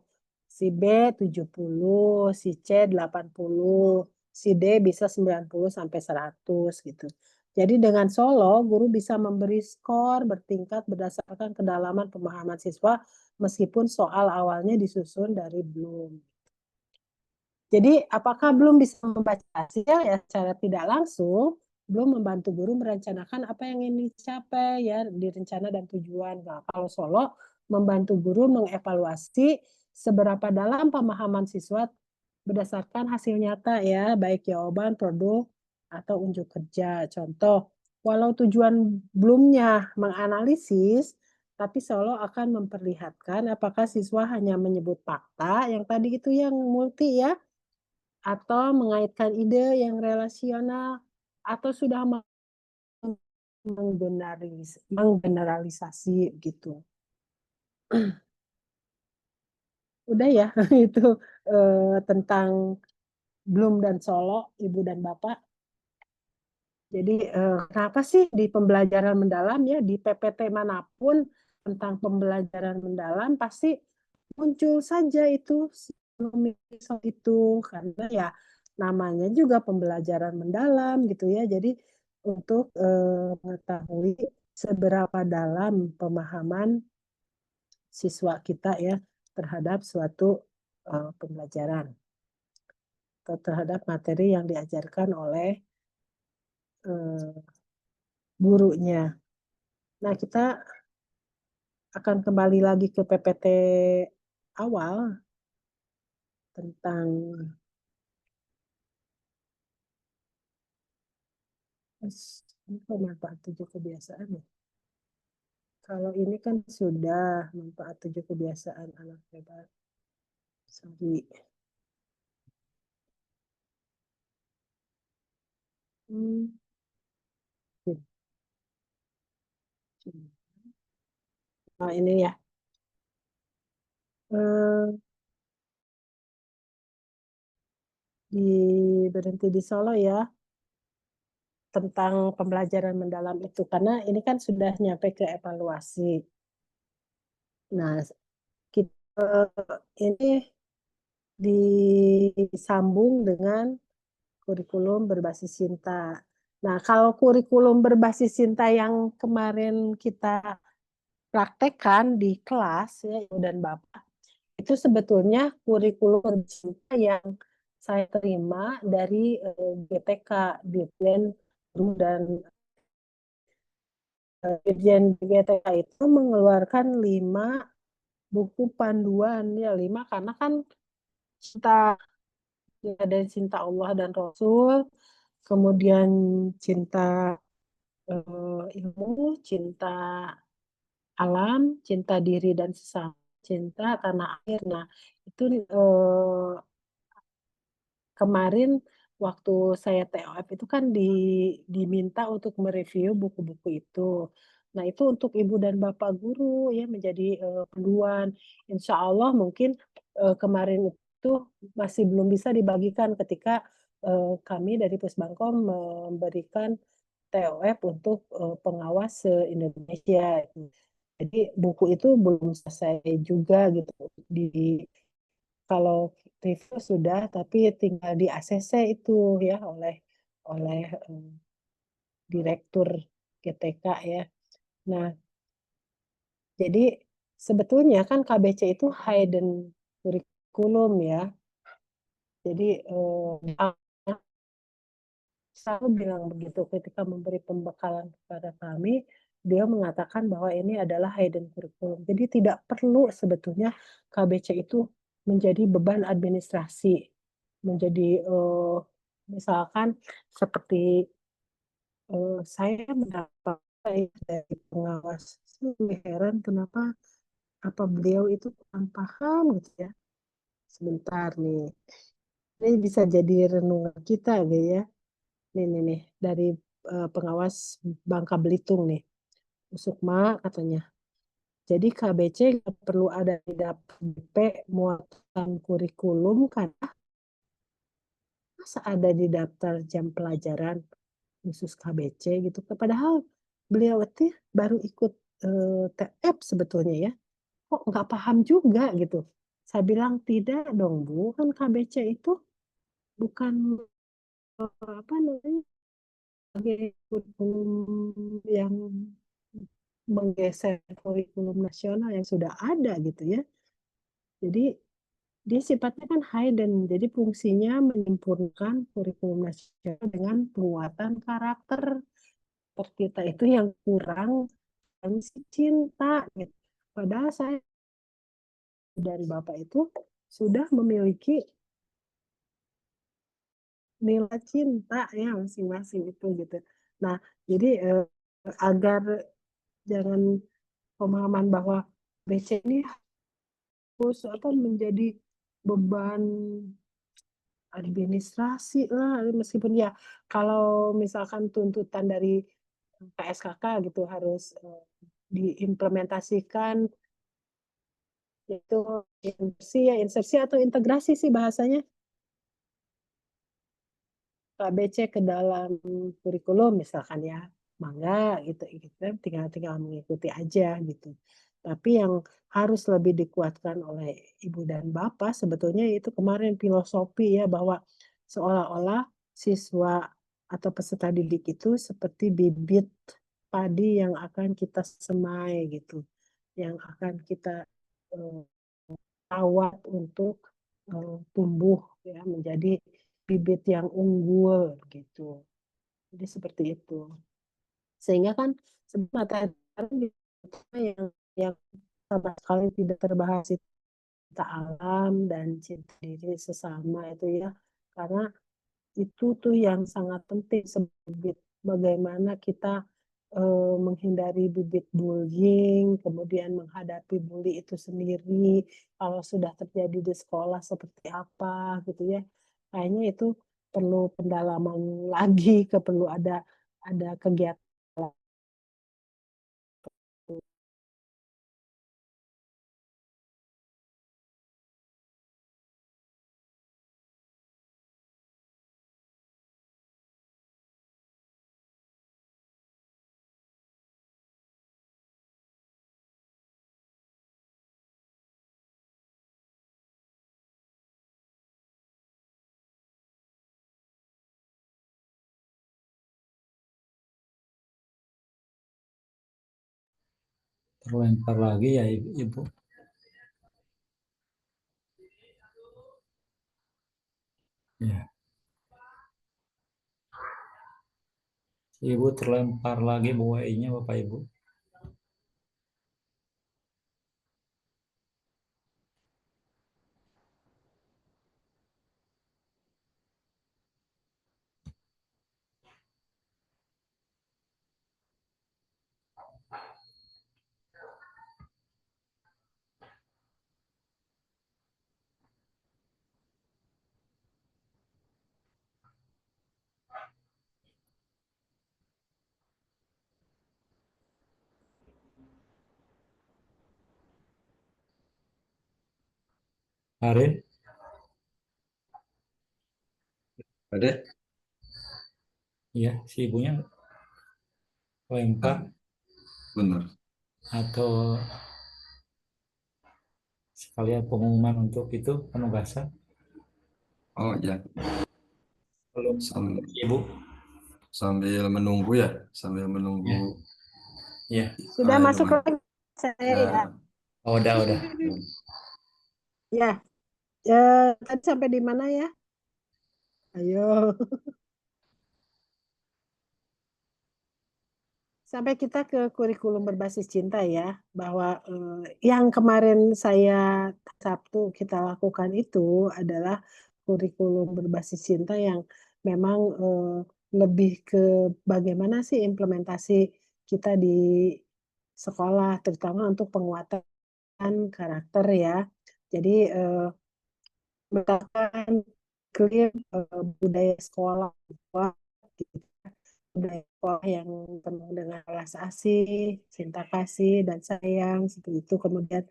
si B 70, si C 80, si D bisa 90 sampai 100 gitu. Jadi dengan Solo, guru bisa memberi skor bertingkat berdasarkan kedalaman pemahaman siswa meskipun soal awalnya disusun dari Bloom. Jadi apakah belum bisa membaca hasil ya secara tidak langsung, belum membantu guru merencanakan apa yang ingin dicapai ya di rencana dan tujuan. Nah, kalau Solo membantu guru mengevaluasi seberapa dalam pemahaman siswa berdasarkan hasil nyata ya, baik jawaban, produk, atau unjuk kerja. Contoh, walau tujuan belumnya menganalisis, tapi Solo akan memperlihatkan apakah siswa hanya menyebut fakta yang tadi itu yang multi ya, atau mengaitkan ide yang relasional, atau sudah menggeneralisasi gitu. Udah ya, itu tentang Bloom dan Solo, Ibu dan Bapak. Jadi kenapa sih di pembelajaran mendalam ya, di PPT manapun tentang pembelajaran mendalam pasti muncul saja itu itu karena ya namanya juga pembelajaran mendalam gitu ya. Jadi untuk mengetahui seberapa dalam pemahaman siswa kita ya terhadap suatu pembelajaran atau terhadap materi yang diajarkan oleh gurunya. Nah, kita akan kembali lagi ke PPT awal tentang manfaat 7 kebiasaan ya. Kalau ini kan sudah manfaat 7 kebiasaan anak hebat. Sorry. Nah, ini ya. Berhenti di Solo ya. Tentang pembelajaran mendalam itu. Karena ini kan sudah nyampe ke evaluasi. Nah, kita ini disambung dengan kurikulum berbasis cinta. Nah, kalau kurikulum berbasis cinta yang kemarin kita praktekkan di kelas ya Ibu dan Bapak, itu sebetulnya kurikulum berbasis cinta yang saya terima dari GTK, Dirjen Guru dan Dirjen GTK itu mengeluarkan 5 buku panduan ya 5 karena kan cinta dari cinta Allah dan Rasul, kemudian cinta ilmu, cinta alam, cinta diri dan sesama, cinta tanah air. Nah, itu kemarin waktu saya TOF itu kan diminta untuk mereview buku-buku itu. Nah, itu untuk Ibu dan Bapak guru ya menjadi panduan. Insya Allah mungkin kemarin itu masih belum bisa dibagikan ketika kami dari Pusbangkom memberikan TOF untuk pengawas se-Indonesia. Jadi buku itu belum selesai juga gitu. Kalau review sudah, tapi tinggal di ACC itu ya oleh direktur GTK ya. Nah, jadi sebetulnya kan KBC itu hidden curriculum ya. Jadi selalu bilang begitu ketika memberi pembekalan kepada kami, dia mengatakan bahwa ini adalah hidden curriculum. Jadi tidak perlu sebetulnya KBC itu menjadi beban administrasi, menjadi misalkan seperti saya mendapat dari pengawas, saya heran kenapa apa beliau itu kurang paham gitu ya. Sebentar nih, ini bisa jadi renungan kita gitu ya. Nih dari pengawas Bangka Belitung nih, Sukma katanya. Jadi KBC nggak perlu ada di daftar BP muatan kurikulum karena masa ada di daftar jam pelajaran khusus KBC gitu. Padahal beliau itu baru ikut TF sebetulnya ya. Kok nggak paham juga gitu. Saya bilang tidak dong Bu, kan KBC itu bukan apa namanya kurikulum yang menggeser kurikulum nasional yang sudah ada gitu ya. Jadi dia sifatnya kan hidden, jadi fungsinya menyempurnakan kurikulum nasional dengan penguatan karakter kita itu yang kurang kami cinta gitu. Padahal saya dan Bapak itu sudah memiliki nilai cinta ya masing-masing itu gitu. Nah, jadi agar jangan pemahaman bahwa BC ini harus menjadi beban administrasi lah, meskipun ya kalau misalkan tuntutan dari KSKK gitu harus diimplementasikan itu insersi atau integrasi sih bahasanya KBC ke dalam kurikulum misalkan ya, mangga gitu tinggal mengikuti aja gitu. Tapi yang harus lebih dikuatkan oleh ibu dan bapak sebetulnya itu kemarin filosofi ya, bahwa seolah-olah siswa atau peserta didik itu seperti bibit padi yang akan kita semai gitu, yang akan kita rawat untuk tumbuh ya menjadi bibit yang unggul gitu. Jadi seperti itu. Sehingga kan sebenarnya yang sama sekali tidak terbahas itu cinta alam dan cinta diri sesama itu ya. Karena itu tuh yang sangat penting sebagai bagaimana kita menghindari bibit bullying, kemudian menghadapi bully itu sendiri, kalau sudah terjadi di sekolah seperti apa gitu ya. Kayaknya itu perlu pendalaman lagi, perlu ada kegiatan. Terlempar lagi ya Ibu. Ya. Ibu terlempar lagi Bu WI-nya Bapak Ibu. Arin, Ada? ya si ibunya lempar Benar. atau sekalian pengumuman untuk itu penugasan Oh ya, belum Ibu. sambil menunggu ya, sambil Ya, menunggu ya. Sudah masuk ilmuwan. lagi saya Ya, ya. Oh, udah. Ya, tadi sampai di mana ya? Ayo. Sampai kita ke kurikulum berbasis cinta ya, bahwa yang kemarin saya Sabtu kita lakukan itu adalah kurikulum berbasis cinta yang memang lebih ke bagaimana sih implementasi kita di sekolah, terutama untuk penguatan karakter ya. Jadi merupakan clear budaya sekolah bahwa budaya sekolah yang penuh dengan belas asih, cinta kasih dan sayang seperti itu. Kemudian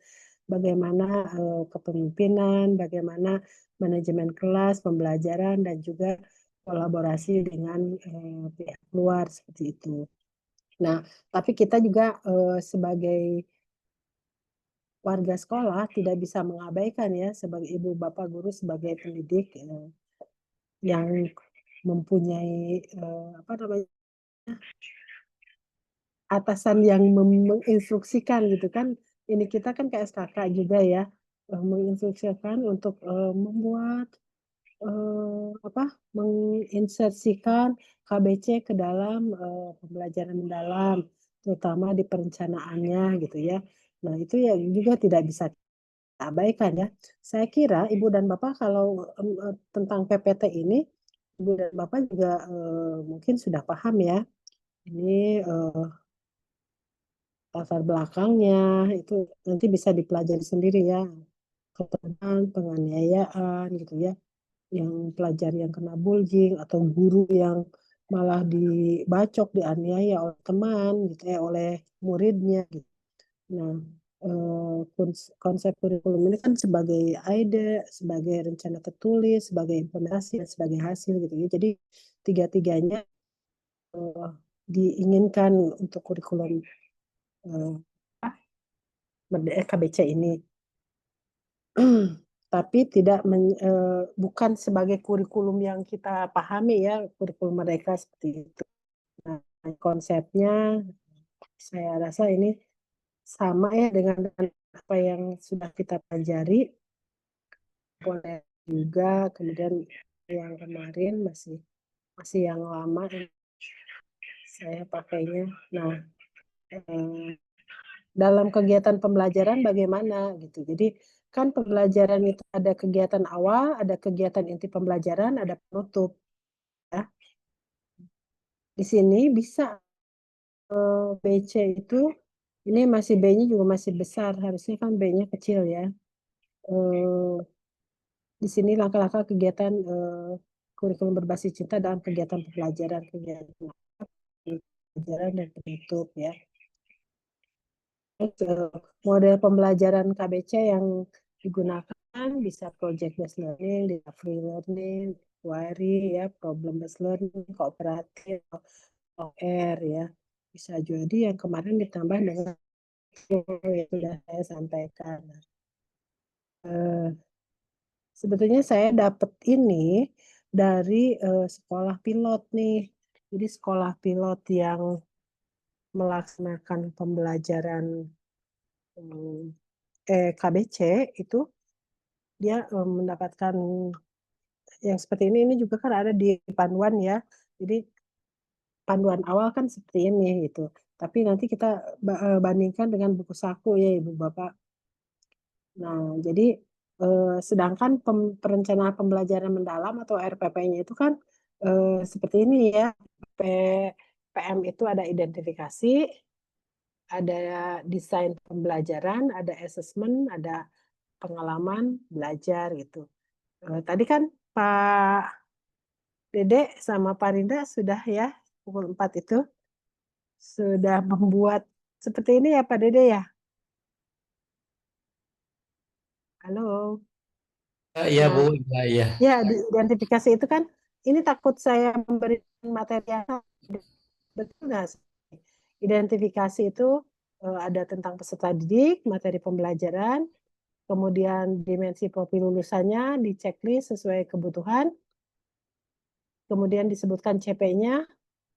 bagaimana kepemimpinan, bagaimana manajemen kelas, pembelajaran dan juga kolaborasi dengan pihak luar seperti itu. Nah, tapi kita juga sebagai warga sekolah tidak bisa mengabaikan ya sebagai ibu bapak guru sebagai pendidik yang mempunyai apa namanya atasan yang menginstruksikan gitu kan. Ini kita kan kayak SKK juga ya, menginstruksikan untuk membuat apa menginsersikan KBC ke dalam pembelajaran mendalam, terutama di perencanaannya gitu ya. Nah itu ya juga tidak bisa abaikan ya. Saya kira Ibu dan Bapak kalau tentang PPT ini, Ibu dan Bapak juga mungkin sudah paham ya. Ini latar belakangnya itu nanti bisa dipelajari sendiri ya. Keterangan, penganiayaan gitu ya. Yang pelajar yang kena bullying atau guru yang malah dibacok, dianiaya oleh teman gitu ya, oleh muridnya gitu. Nah, konsep kurikulum ini kan sebagai ide, sebagai rencana tertulis, sebagai implementasi, dan sebagai hasil gitu ya. Jadi tiga-tiganya diinginkan untuk kurikulum KBC ini. Tapi bukan sebagai kurikulum yang kita pahami ya, kurikulum mereka seperti itu. Nah, konsepnya saya rasa ini sama ya dengan apa yang sudah kita pelajari. Boleh juga, kemudian yang kemarin masih yang lama saya pakainya. Nah, dalam kegiatan pembelajaran bagaimana gitu. Jadi kan pembelajaran itu ada kegiatan awal, ada kegiatan inti pembelajaran, ada penutup. Ya. Di sini bisa BC itu, ini masih B-nya juga masih besar, harusnya kan B-nya kecil ya. Di sini langkah-langkah kegiatan kurikulum berbasis cinta dalam kegiatan pembelajaran dan penutup ya. Model pembelajaran KBC yang digunakan bisa project based learning, free learning, query ya, problem based learning, kooperatif, OR ya. Bisa jadi yang kemarin ditambah dengan yang sudah saya sampaikan. Sebetulnya saya dapat ini dari sekolah pilot nih. Jadi sekolah pilot yang melaksanakan pembelajaran KBC itu dia mendapatkan yang seperti ini juga kan ada di panduan ya. Jadi panduan awal kan seperti ini gitu. Tapi nanti kita bandingkan dengan buku saku ya Ibu Bapak. Nah, jadi sedangkan perencanaan pembelajaran mendalam atau RPP-nya itu kan seperti ini ya. PM itu ada identifikasi, ada desain pembelajaran, ada assessment, ada pengalaman belajar gitu. Tadi kan Pak Dede sama Pak Rinda sudah ya, pukul 4 itu sudah membuat seperti ini ya Pak Dede ya? Halo? Iya Nah, Bu, iya. ya, di identifikasi itu kan, ini takut saya memberikan materi yang betul nggak? Identifikasi itu ada tentang peserta didik, materi pembelajaran, kemudian dimensi profil lulusannya, di checklist sesuai kebutuhan, kemudian disebutkan CP-nya,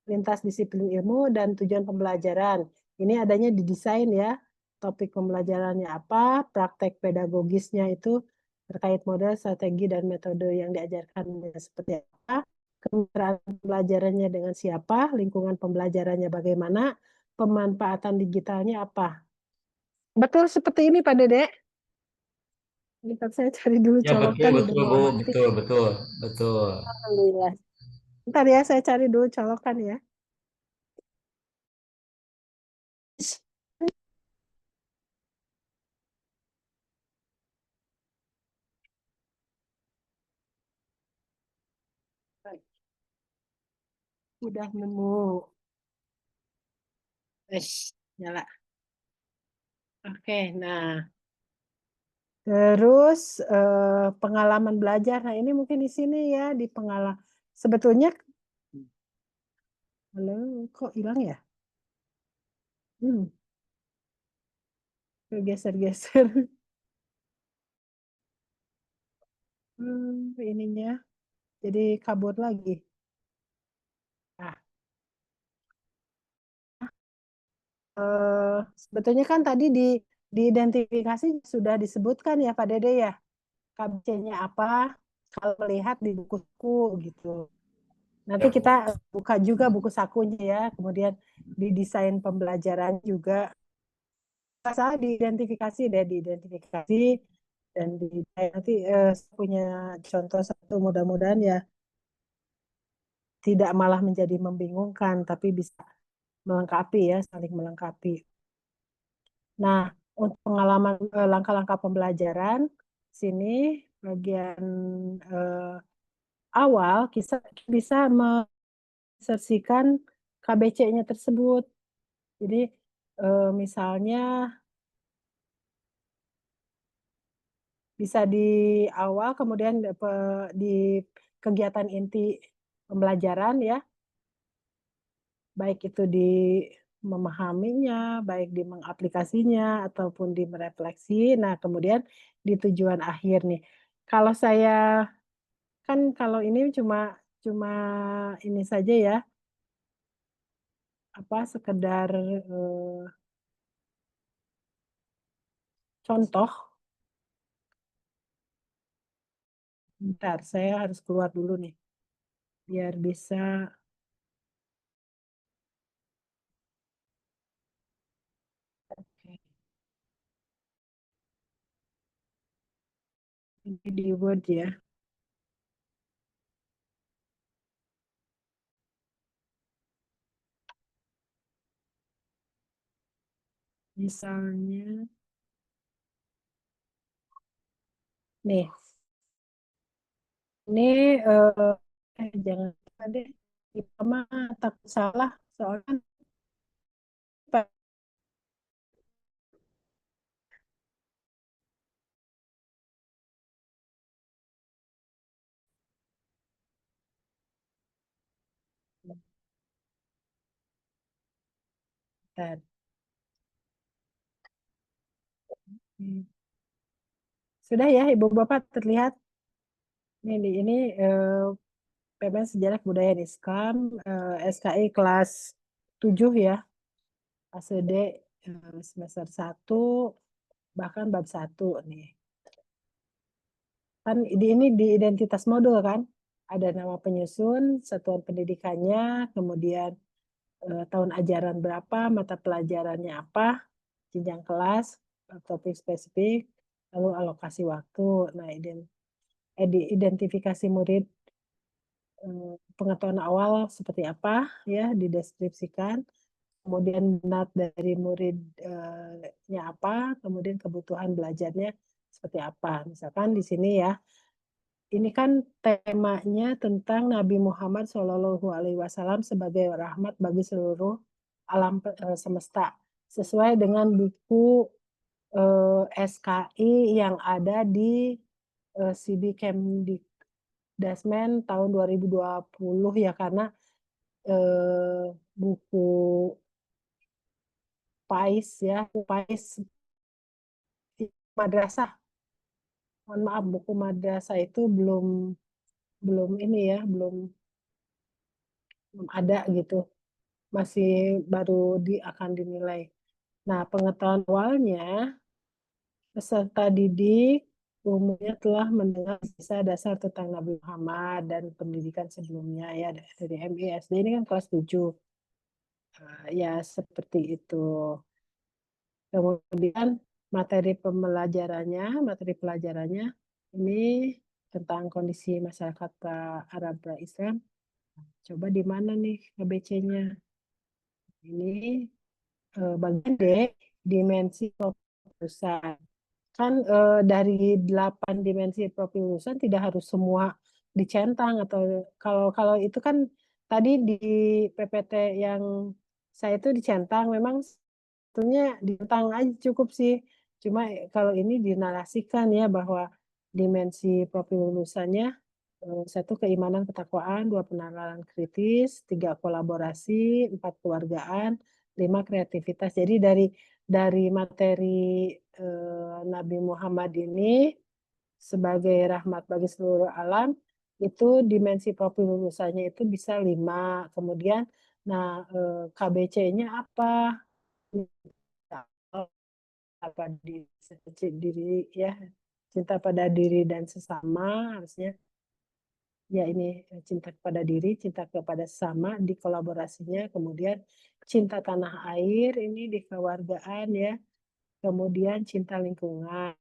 lintas disiplin ilmu, dan tujuan pembelajaran. Ini adanya di desain ya, topik pembelajarannya apa, praktek pedagogisnya itu terkait model, strategi, dan metode yang diajarkan seperti apa, kemitraan pembelajarannya dengan siapa, lingkungan pembelajarannya bagaimana, pemanfaatan digitalnya apa. Betul seperti ini Pak Dede? Bentar saya cari dulu Ya betul colokan udah betul mau Bu, mati. betul betul betul. Alhamdulillah. Bentar ya saya cari dulu colokan ya. Udah nemu. Nyala. Oke, nah terus pengalaman belajar. Nah ini mungkin di sini ya di pengalaman. Sebetulnya, halo, kok hilang ya? Geser-geser. Ininya jadi kabur lagi. Nah, sebetulnya kan tadi di identifikasi sudah disebutkan ya Pak Dede ya, KBC-nya apa, kalau melihat di buku gitu. Nanti Ya, Bu. kita buka juga buku sakunya ya, kemudian di desain pembelajaran juga. Salah diidentifikasi deh, diidentifikasi dan nanti punya contoh satu, mudah-mudahan ya tidak malah menjadi membingungkan, tapi bisa melengkapi ya, saling melengkapi. Nah, untuk pengalaman langkah-langkah pembelajaran, sini bagian awal kita bisa menginsersikan KBC-nya tersebut. Jadi misalnya bisa di awal, kemudian di kegiatan inti pembelajaran ya, baik itu di memahaminya, baik di mengaplikasinya ataupun di merefleksi. Nah, kemudian di tujuan akhir nih. Kalau saya kan kalau ini cuma cuma ini saja ya, sekedar contoh. Bentar, saya harus keluar dulu nih biar bisa. Oke. Ini di Word ya. Misalnya nih, ini jangan lupa deh, pertama takut salah soalnya bentar. Sudah ya Ibu Bapak terlihat? Ini PMN Sejarah Budaya dan Islam SKI kelas 7 ya. ACD semester 1 bahkan bab 1 nih. Kan ini di identitas modul kan? Ada nama penyusun, satuan pendidikannya, kemudian tahun ajaran berapa, mata pelajarannya apa, jenjang kelas, topik spesifik, lalu alokasi waktu. Nah, identifikasi murid, pengetahuan awal seperti apa ya dideskripsikan, kemudian minat dari muridnya apa, kemudian kebutuhan belajarnya seperti apa. Misalkan di sini ya, ini kan temanya tentang Nabi Muhammad SAW sebagai rahmat bagi seluruh alam semesta, sesuai dengan buku SKI yang ada di CB Kemdikdasmen tahun 2020 ya, karena buku PAIS ya, PAIS madrasah. Mohon maaf, buku madrasah itu belum ini ya, belum ada gitu. Masih baru akan dinilai. Nah, pengetahuan awalnya peserta didik umumnya telah mendengar kisah dasar tentang Nabi Muhammad dan pendidikan sebelumnya ya dari MI SD ini kan kelas 7. Ya seperti itu. Kemudian materi pelajarannya ini tentang kondisi masyarakat Arab Islam. Coba di mana nih KBC-nya? Ini bagian D, dimensi perusahaan. Kan dari 8 dimensi profil lulusan tidak harus semua dicentang, atau kalau itu kan tadi di PPT yang saya itu dicentang, memang sebetulnya dicentang aja cukup sih. Cuma kalau ini dinarasikan ya bahwa dimensi profil lulusannya 1 keimanan ketakwaan, 2 penalaran kritis, 3 kolaborasi, 4 keluargaan, 5 kreativitas. Jadi dari materi Nabi Muhammad ini sebagai rahmat bagi seluruh alam, itu dimensi profil lulusannya itu bisa 5. Kemudian nah KBC-nya apa? Apa diri ya, cinta pada diri dan sesama, harusnya ya ini cinta kepada diri, cinta kepada sesama di kolaborasinya, kemudian cinta tanah air ini di kewargaan ya, kemudian cinta lingkungan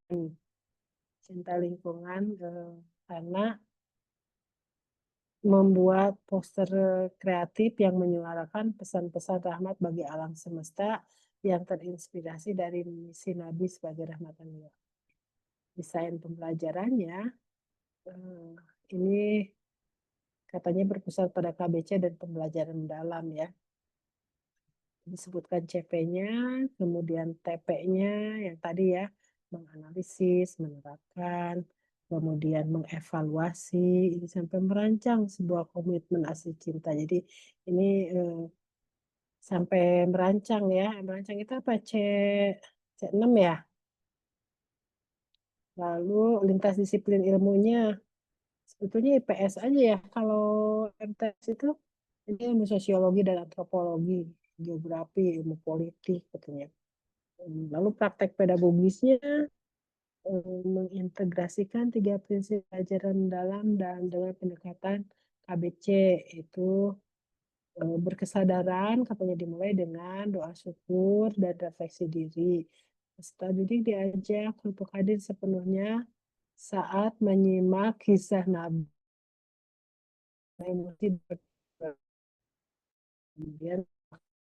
karena membuat poster kreatif yang menyuarakan pesan-pesan rahmat bagi alam semesta yang terinspirasi dari misi Nabi sebagai rahmatan lil alamin. Desain pembelajarannya ini katanya berpusat pada KBC dan pembelajaran mendalam ya. Disebutkan CP-nya, kemudian TP-nya yang tadi ya, menganalisis, menerapkan, kemudian mengevaluasi, ini sampai merancang sebuah komitmen asli cinta. Jadi ini sampai merancang ya. Merancang itu apa? C6 ya. Lalu lintas disiplin ilmunya sebetulnya IPS aja ya. Kalau MTS itu ini ilmu sosiologi dan antropologi, geografi, ilmu politik katanya. Lalu praktek pedagogisnya mengintegrasikan 3 prinsip ajaran dalam dan dengan pendekatan KBC itu berkesadaran katanya dimulai dengan doa syukur dan refleksi diri. Peserta didik diajak untuk hadir sepenuhnya saat menyimak kisah Nabi, emosi, kemudian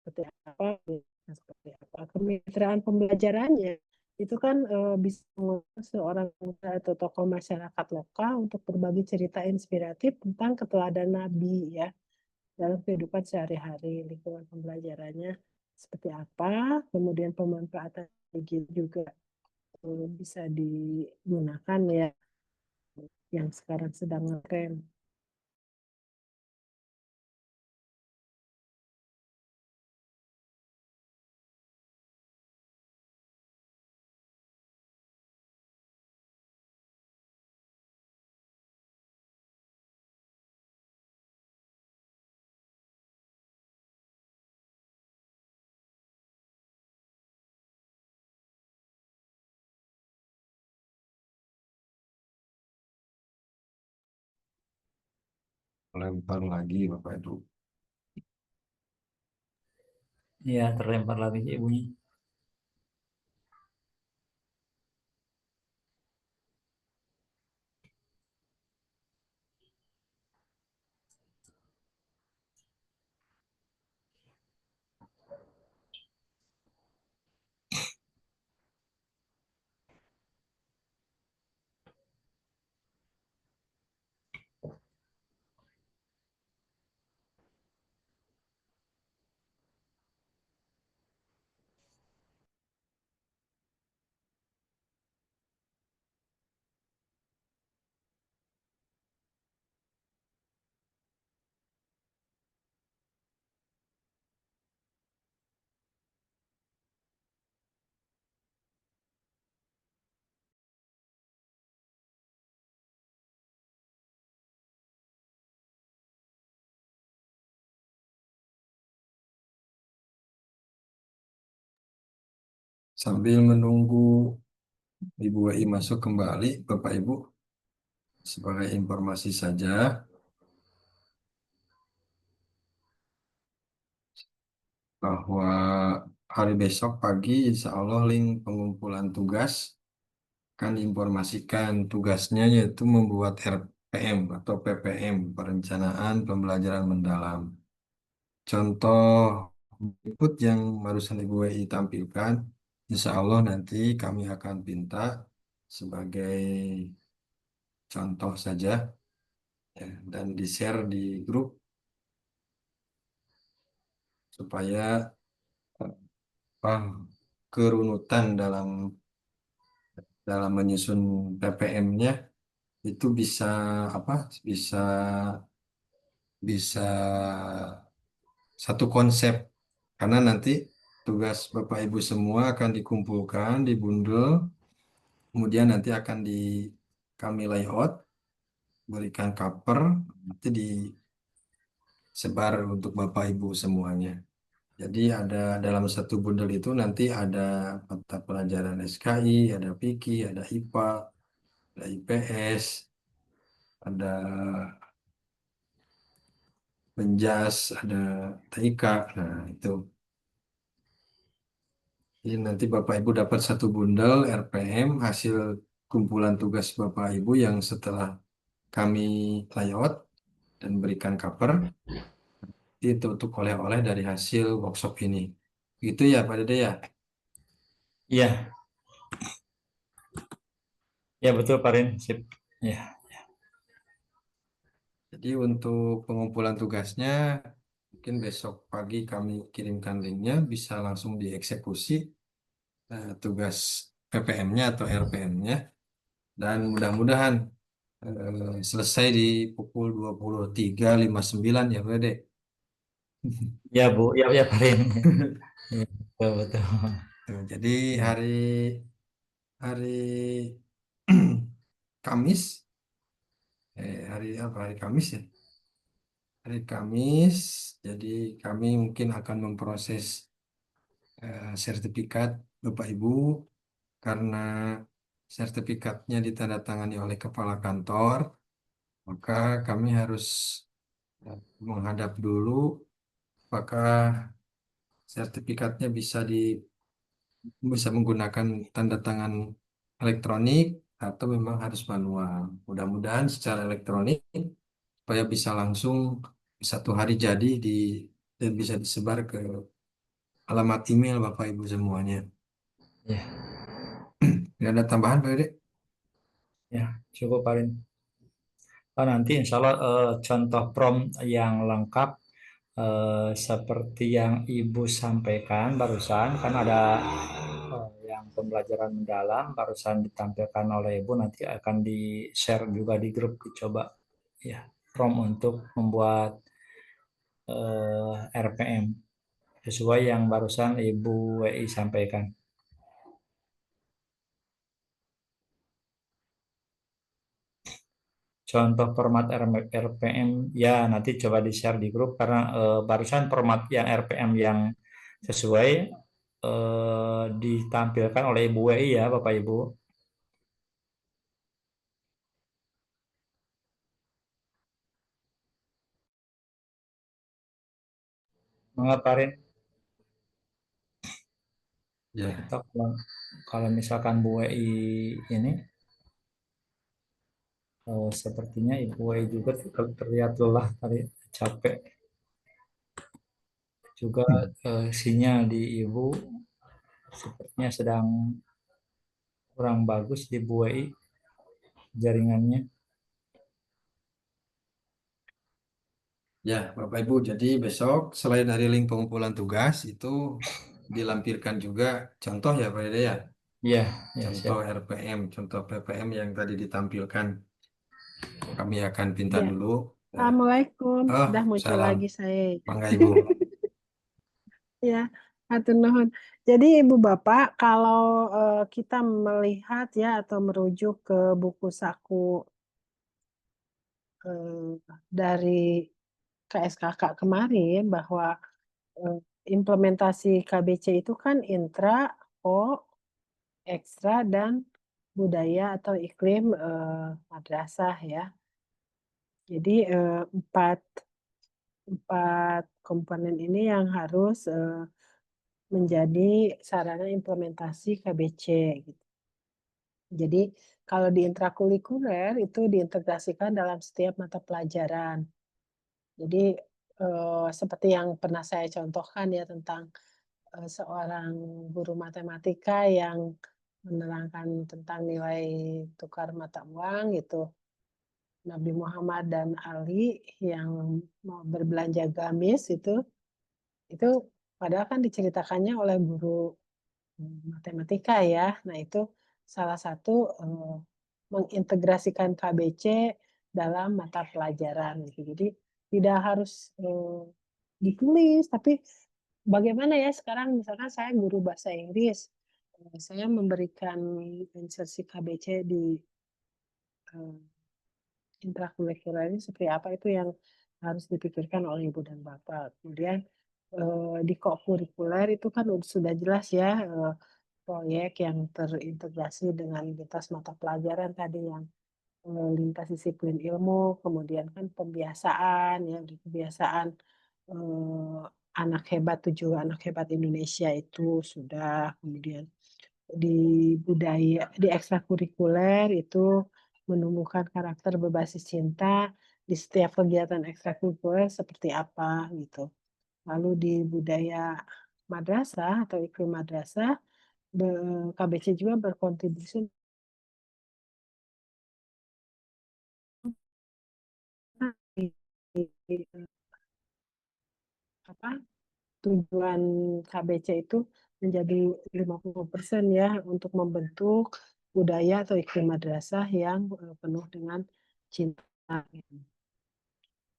seperti apa kemitraan pembelajarannya itu kan bisa mengundang seorang atau tokoh masyarakat lokal untuk berbagi cerita inspiratif tentang keteladanan Nabi ya dalam kehidupan sehari-hari. Lingkungan pembelajarannya seperti apa, kemudian pemanfaatan juga bisa digunakan ya yang sekarang sedang ngetren. Lempar lagi Bapak Ibu. Iya, terlempar lagi ibunya. Sambil menunggu Ibu WI masuk kembali, Bapak Ibu, sebagai informasi saja, bahwa hari besok pagi insya Allah link pengumpulan tugas akan diinformasikan tugasnya yaitu membuat RPM atau PPM, Perencanaan Pembelajaran Mendalam. Contoh berikut yang barusan Ibu WI tampilkan, insya Allah nanti kami akan minta sebagai contoh saja ya, dan di-share di grup supaya kerunutan dalam menyusun PPM-nya itu bisa apa? Bisa bisa satu konsep karena nanti tugas Bapak Ibu semua akan dikumpulkan, dibundel, kemudian nanti akan kami layout, berikan cover, nanti disebar untuk Bapak Ibu semuanya. Jadi ada dalam satu bundel itu nanti ada mata pelajaran SKI, ada PIKI, ada IPA, ada IPS, ada Penjas, ada TIK. Nah, itu. Jadi nanti Bapak Ibu dapat satu bundel RPM hasil kumpulan tugas Bapak Ibu yang setelah kami layout dan berikan cover itu untuk oleh-oleh dari hasil workshop ini. Gitu ya Pak Dede ya. Iya, ya betul Pak Rin. Sip. Ya. Jadi untuk pengumpulan tugasnya mungkin besok pagi kami kirimkan linknya bisa langsung dieksekusi tugas PPM-nya atau RPM-nya dan mudah-mudahan selesai di pukul 23.59 ya Pak Dede. Ya Bu, ya ya Farin. Ya, betul, betul. Tuh, jadi hari Kamis, hari apa? Hari Kamis ya. Hari Kamis, jadi kami mungkin akan memproses sertifikat Bapak Ibu karena sertifikatnya ditandatangani oleh kepala kantor, maka kami harus menghadap dulu apakah sertifikatnya bisa menggunakan tanda tangan elektronik atau memang harus manual. Mudah-mudahan secara elektronik supaya bisa langsung satu hari jadi dan bisa disebar ke alamat email Bapak Ibu semuanya. Ya, Tidak ada tambahan Pak Ede? ya, cukup Farin. Nanti insya Allah contoh prompt yang lengkap seperti yang Ibu sampaikan barusan, kan ada yang pembelajaran mendalam barusan ditampilkan oleh Ibu, nanti akan di-share juga di grup, dicoba ya prompt untuk membuat RPM sesuai yang barusan Ibu WI sampaikan. Contoh format RPM ya nanti coba di-share di grup karena barusan format yang RPM yang sesuai ditampilkan oleh Ibu WI ya Bapak Ibu. Mengaparin Ya, atau kalau misalkan Bu WI ini sepertinya Ibu WI juga terlihat lelah tadi, capek juga, sinyal di Ibu sepertinya sedang kurang bagus di Bu WI jaringannya. ya Bapak Ibu. Jadi besok selain dari link pengumpulan tugas itu dilampirkan juga contoh ya Pak Ede ya. Iya, ya Contoh siap. RPM, contoh PPM yang tadi ditampilkan. Kami akan pinta Ya, dulu. Assalamualaikum. Oh, Dah muncul salam. lagi saya. Mangga Ibu. Ya, hatur nuhun. Jadi Ibu Bapak, kalau kita melihat ya atau merujuk ke buku saku dari KSKK kemarin bahwa implementasi KBC itu kan intra, ekstra, dan budaya atau iklim madrasah ya. Jadi empat komponen ini yang harus menjadi sarana implementasi KBC gitu. Jadi kalau di intrakurikuler itu diintegrasikan dalam setiap mata pelajaran. Jadi seperti yang pernah saya contohkan ya tentang seorang guru matematika yang menerangkan tentang nilai tukar mata uang gitu. Nabi Muhammad dan Ali yang mau berbelanja gamis itu padahal kan diceritakannya oleh guru matematika ya. Nah, itu salah satu mengintegrasikan KBC dalam mata pelajaran gitu. Jadi tidak harus ditulis, tapi bagaimana ya sekarang misalkan saya guru bahasa Inggris, saya memberikan insersi KBC di intrakurikuler ini seperti apa, itu yang harus dipikirkan oleh Ibu dan Bapak. Kemudian di kokurikuler itu kan sudah jelas ya proyek yang terintegrasi dengan lintas mata pelajaran tadi yang lintas disiplin ilmu, kemudian kan pembiasaan ya, kebiasaan anak hebat 7 anak hebat Indonesia itu sudah, kemudian di budaya di ekstrakurikuler itu menumbuhkan karakter berbasis cinta di setiap kegiatan ekstrakurikuler seperti apa gitu. Lalu di budaya madrasah atau iklim madrasah, KBC juga berkontribusi apa, tujuan KBC itu menjadi 50% ya untuk membentuk budaya atau iklim madrasah yang penuh dengan cinta.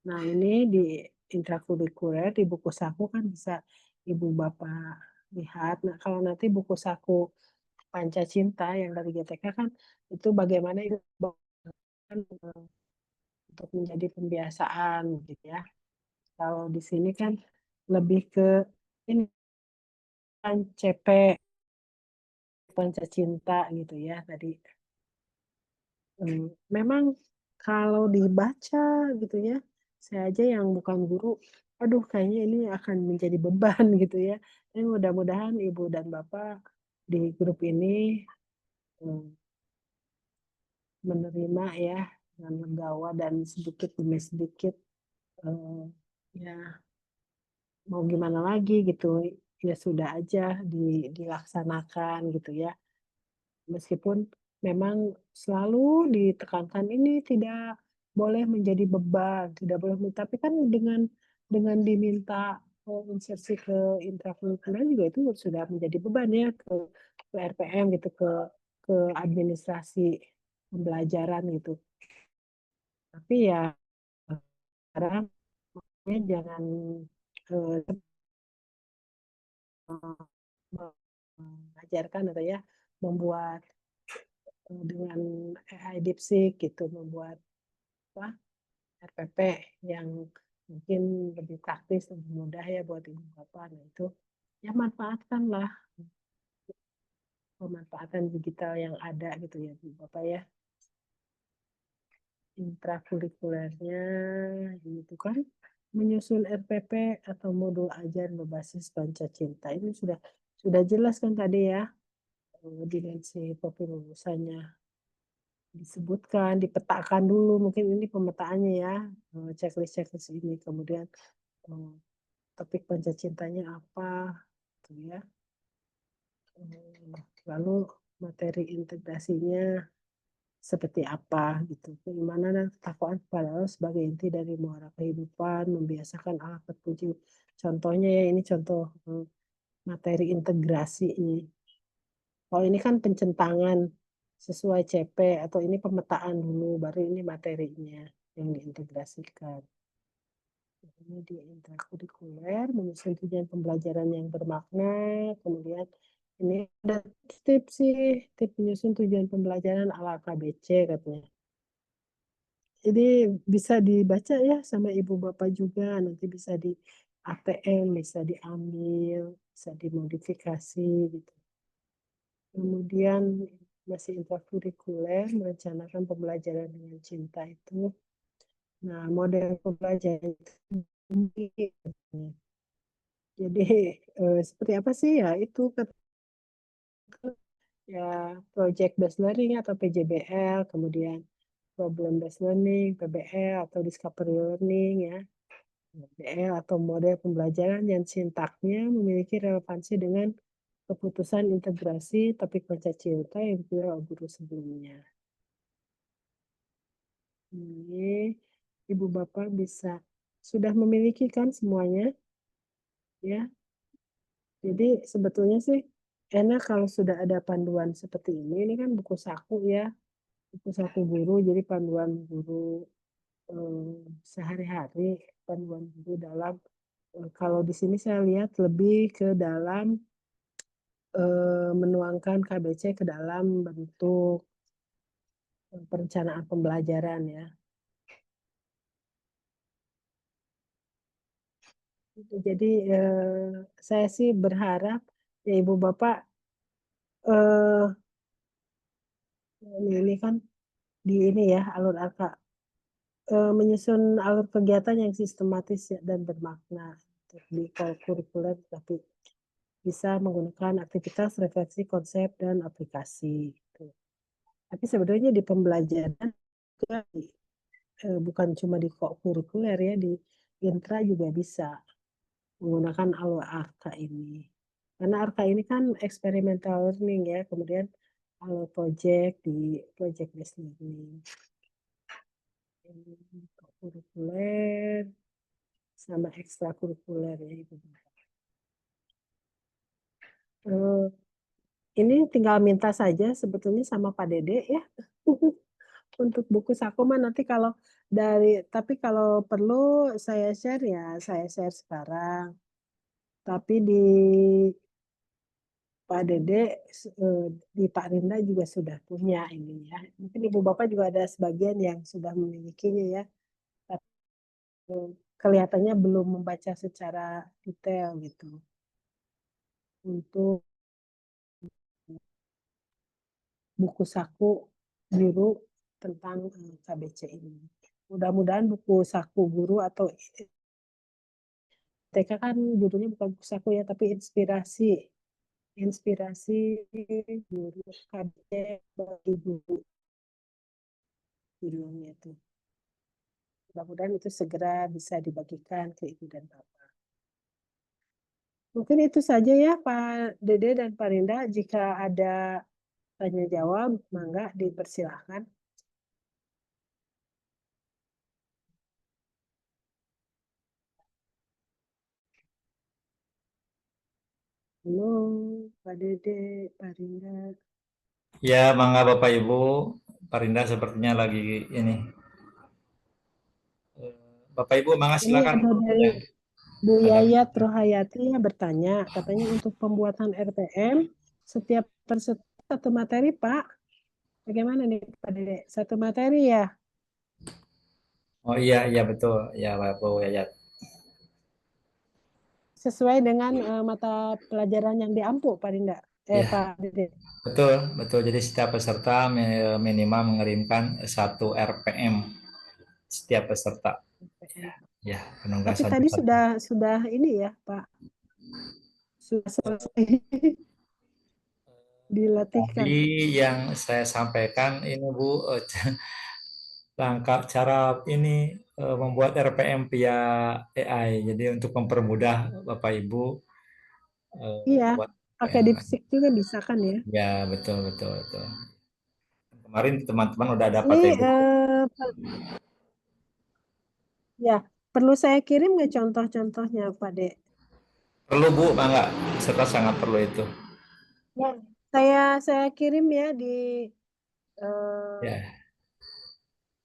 Nah, ini di intrakurikuler di buku saku kan bisa Ibu Bapak lihat. Nah, kalau nanti buku saku Panca Cinta yang dari GTK kan itu bagaimana itu untuk menjadi pembiasaan gitu ya. Kalau di sini kan lebih ke ini kan CP Panca Cinta gitu ya tadi. Memang kalau dibaca gitu ya, saya aja yang bukan guru, aduh kayaknya ini akan menjadi beban gitu ya. Tapi mudah-mudahan Ibu dan Bapak di grup ini menerima ya dengan legawa dan sedikit demi sedikit ya mau gimana lagi gitu ya sudah aja dilaksanakan gitu ya. Meskipun memang selalu ditekankan ini tidak boleh menjadi beban, tidak boleh, tapi kan dengan diminta insersi ke intrakurikuler juga itu sudah menjadi beban ya ke RPM gitu ke administrasi pembelajaran gitu. Tapi ya sekarang jangan mengajarkan atau ya membuat dengan AI DeepSeek gitu membuat apa RPP yang mungkin lebih praktis lebih mudah ya buat ibu bapak. Nah itu ya manfaatkanlah pemanfaatan digital yang ada gitu ya ibu bapak ya. Intrakurikulernya itu kan menyusun RPP atau modul ajar berbasis Panca Cinta ini sudah jelas kan tadi ya dimensi lulusannya disebutkan, dipetakan dulu, mungkin ini pemetaannya ya, checklist ini, kemudian topik Panca Cintanya apa, gitu ya. Lalu materi integrasinya seperti apa gitu. Bagaimana ketakwaan kepada Allah sebagai inti dari muara kehidupan, membiasakan alat terpuji. Contohnya ya ini contoh materi integrasi ini. Kalau ini kan pencentangan sesuai CP atau ini pemetaan dulu, baru ini materinya yang diintegrasikan. Ini di intrakurikuler, menyusun tujuan pembelajaran yang bermakna, kemudian ini ada tips sih, tips menyusun tujuan pembelajaran ala KBC katanya. Jadi bisa dibaca ya sama ibu bapak juga, nanti bisa di ATM, bisa diambil, bisa dimodifikasi gitu. Kemudian masih intrakurikuler, merencanakan pembelajaran dengan cinta itu. Nah, model pembelajaran itu jadi seperti apa sih ya itu ya project based learning atau PJBL, kemudian problem based learning, PBL atau discovery learning ya. PBL atau model pembelajaran yang sintaknya memiliki relevansi dengan keputusan integrasi topik Panca Cinta yang dipilih oleh guru sebelumnya. Ini Ibu Bapak bisa sudah memiliki kan semuanya ya. Jadi sebetulnya sih enak kalau sudah ada panduan seperti ini kan buku saku ya, buku saku guru, jadi panduan guru sehari-hari, panduan guru dalam kalau di sini saya lihat lebih ke dalam menuangkan KBC ke dalam bentuk perencanaan pembelajaran ya. Jadi saya sih berharap ya Ibu Bapak ini kan di ini ya alur menyusun alur kegiatan yang sistematis dan bermakna di kurikuler tapi bisa menggunakan aktivitas refleksi konsep dan aplikasi gitu. Tapi sebenarnya di pembelajaran juga bukan cuma di kurikuler ya di intra juga bisa menggunakan alur ARKA ini. Karena ARKA ini kan experimental learning ya, kemudian alur project di project based learning. Kurikuler sama ekstrakurikuler ya Ibu. Ini tinggal minta saja sebetulnya sama Pak Dede ya. Untuk buku saku mah nanti kalau tapi kalau perlu saya share ya saya share sekarang. Tapi di Pak Dede, di Pak Rinda juga sudah punya ini ya. Mungkin ibu bapak juga ada sebagian yang sudah memilikinya ya. Tapi kelihatannya belum membaca secara detail gitu. Untuk buku saku biru tentang KBC ini. Mudah-mudahan buku saku guru atau TK kan judulnya bukan buku saku ya, tapi inspirasi guru KBC bagi guru judulnya itu. Mudah-mudahan itu segera bisa dibagikan ke ibu dan bapak. Mungkin itu saja ya Pak Dede dan Pak Rinda. Jika ada tanya jawab, mangga dipersilahkan. Halo, Pak Dede, Pak Rinda. Ya, mangga Bapak Ibu. Pak Rinda sepertinya lagi ini. Bapak Ibu, mangga Ini silakan. ada dari Bu Ada. Yayat Rohayati yang bertanya, katanya untuk pembuatan RPM setiap peserta satu materi, Pak. Bagaimana nih Pak Dede? Satu materi ya? Oh iya, iya betul. Ya, Bapak Yayat. Sesuai dengan mata pelajaran yang diampu, Pak Rinda. Ya, Pak Dede. betul, betul. Jadi setiap peserta minimal mengirimkan 1 RPM setiap peserta. Ya, Tapi penugasan tadi peserta. sudah ini ya, Pak. Sudah selesai dilatihkan. Tadi yang saya sampaikan ini Bu, langkah cara ini membuat RPM via AI. Jadi untuk mempermudah Bapak Ibu Iya, buat pakai RPM. DeepSeek juga bisa kan ya? Ya, betul, betul, betul. Kemarin teman-teman udah dapat Ini ebook. ya perlu saya kirim nggak contoh-contohnya, Pak De? Perlu Bu, enggak? Serta sangat perlu itu. Ya, saya kirim ya Ya,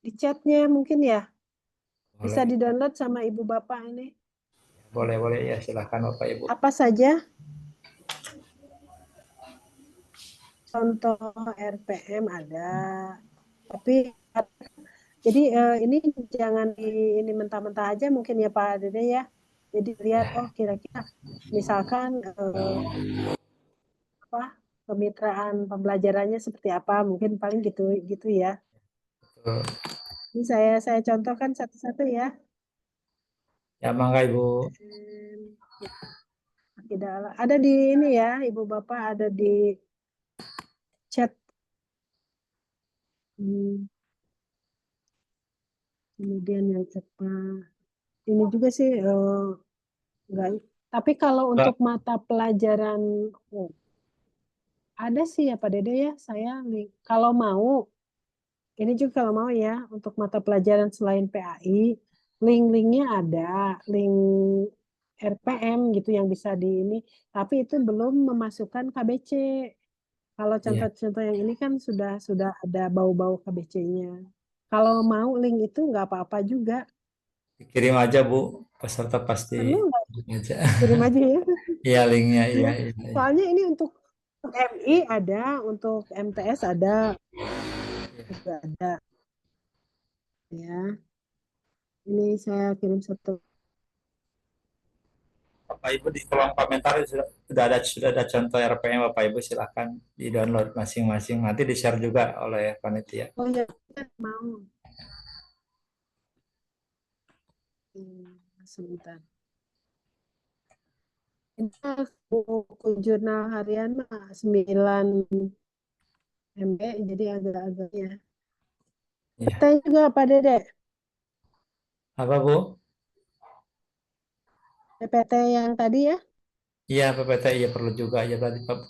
di chatnya mungkin ya. Bisa boleh. di-download sama ibu bapak ini. Boleh, boleh ya, silahkan Bapak Ibu. Apa saja contoh RPM ada, tapi jadi ini jangan ini mentah-mentah aja mungkin ya Pak Dede ya. Jadi lihat oh kira-kira misalkan apa kemitraan pembelajarannya seperti apa, mungkin paling gitu gitu ya. Betul. Ini saya contohkan satu-satu ya. Ya, mangga Ibu. Ya, ada di ini ya, Ibu Bapak ada di chat. Kemudian yang apa? Ini juga sih enggak. Tapi kalau Mbak, untuk mata pelajaran ada sih ya Pak Dede ya. Saya kalau mau ini juga kalau mau ya untuk mata pelajaran selain PAI, link-linknya ada, link RPM gitu yang bisa di ini. Tapi itu belum memasukkan KBC. Kalau iya. contoh-contoh yang ini kan sudah ada bau-bau KBC-nya. Kalau mau link itu nggak apa-apa juga. Kirim aja Bu, peserta pasti Perlu nggak aja. kirim aja ya. Iya, linknya, iya, Ya, iya, iya. soalnya ini untuk MI ada, untuk MTS ada, juga ada. Ya, ini saya kirim satu. Bapak Ibu di kolom komentar sudah ada contoh RPM Bapak Ibu silahkan di download masing-masing nanti di share juga oleh panitia. Oh ya, mau. Sebentar. Ini buku jurnal harian mah 9 MB, jadi agak-agak ya. Iya. Tanya juga Pak Dede, Apa Bu? PPT yang tadi ya. Iya PPT iya perlu juga ya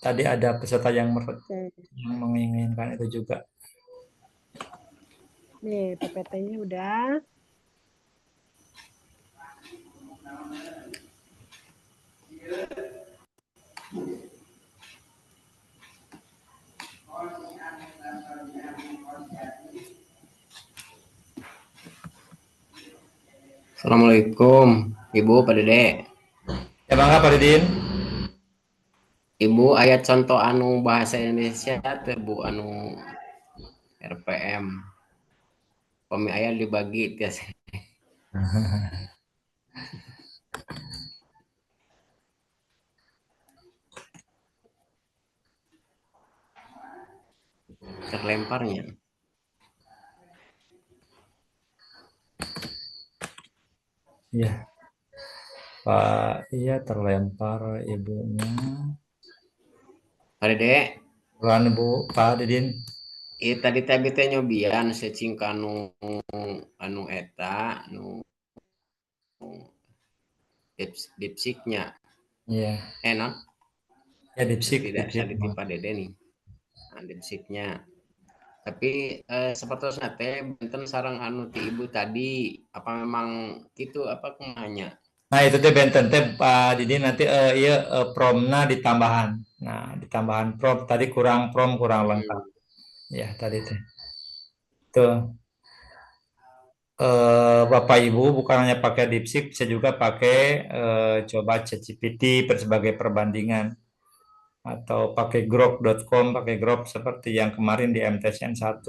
tadi ada peserta yang Oke. yang menginginkan itu juga. Nih, PPT-nya udah. Assalamualaikum, Ibu, Pak Dede. Ya bangga Pak Didin. Ibu, ayat contoh anu bahasa Indonesia teh Bu anu RPM. Pemi ayat dibagi tias terlemparnya. Iya. Pak, iya terlempar ibunya. Pak Dede, Bukan Bu, Pak Didin. tadi teh nyobian secing anu anu eta anu dipsiknya Iya. enak Ya dipsik, tidak dipsik. saliti Pak Dede nih. Nah, dipsiknya. Tapi sepertinya teh benten sarang anu ti Ibu tadi apa memang gitu apa kumanya? Nah itu teh benten teh Pak Didin nanti iya promna ditambahan. Nah ditambahan prom tadi kurang prom kurang lengkap. Ya tadi teh. Tuh. Bapak Ibu bukan hanya pakai DeepSeek, bisa juga pakai coba ChatGPT sebagai perbandingan atau pakai grok.com, pakai grok seperti yang kemarin di MTSN 1.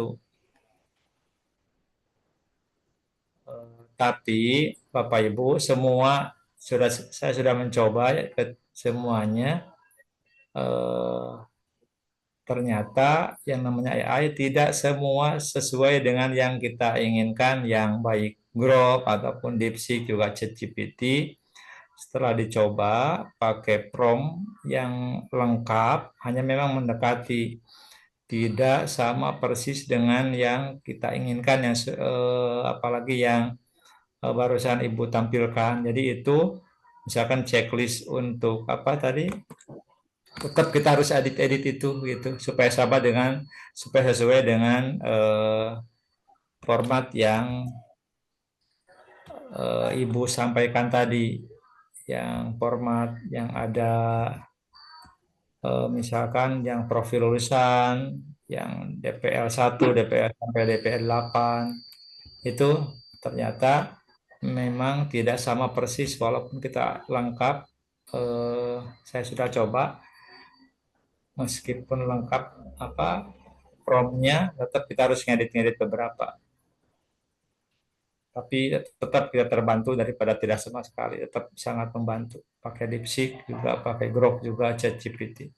Tapi Bapak Ibu semua saya sudah mencoba ke semuanya, ternyata yang namanya AI tidak semua sesuai dengan yang kita inginkan, yang baik Grok ataupun DeepSeek juga ChatGPT. Setelah dicoba pakai prompt yang lengkap, hanya memang mendekati, tidak sama persis dengan yang kita inginkan, yang apalagi yang barusan Ibu tampilkan. Jadi itu misalkan checklist untuk apa tadi, tetap kita harus edit-edit itu gitu supaya sesuai dengan format yang Ibu sampaikan tadi, yang format yang ada misalkan yang profil lulusan, yang DPL 1, DPL sampai DPL 8 itu ternyata memang tidak sama persis walaupun kita lengkap. Saya sudah coba meskipun lengkap apa promnya, tetap kita harus ngedit-ngedit beberapa. Tapi tetap kita terbantu daripada tidak sama sekali, tetap sangat membantu. Pakai DeepSeek juga, pakai Grok juga, ChatGPT.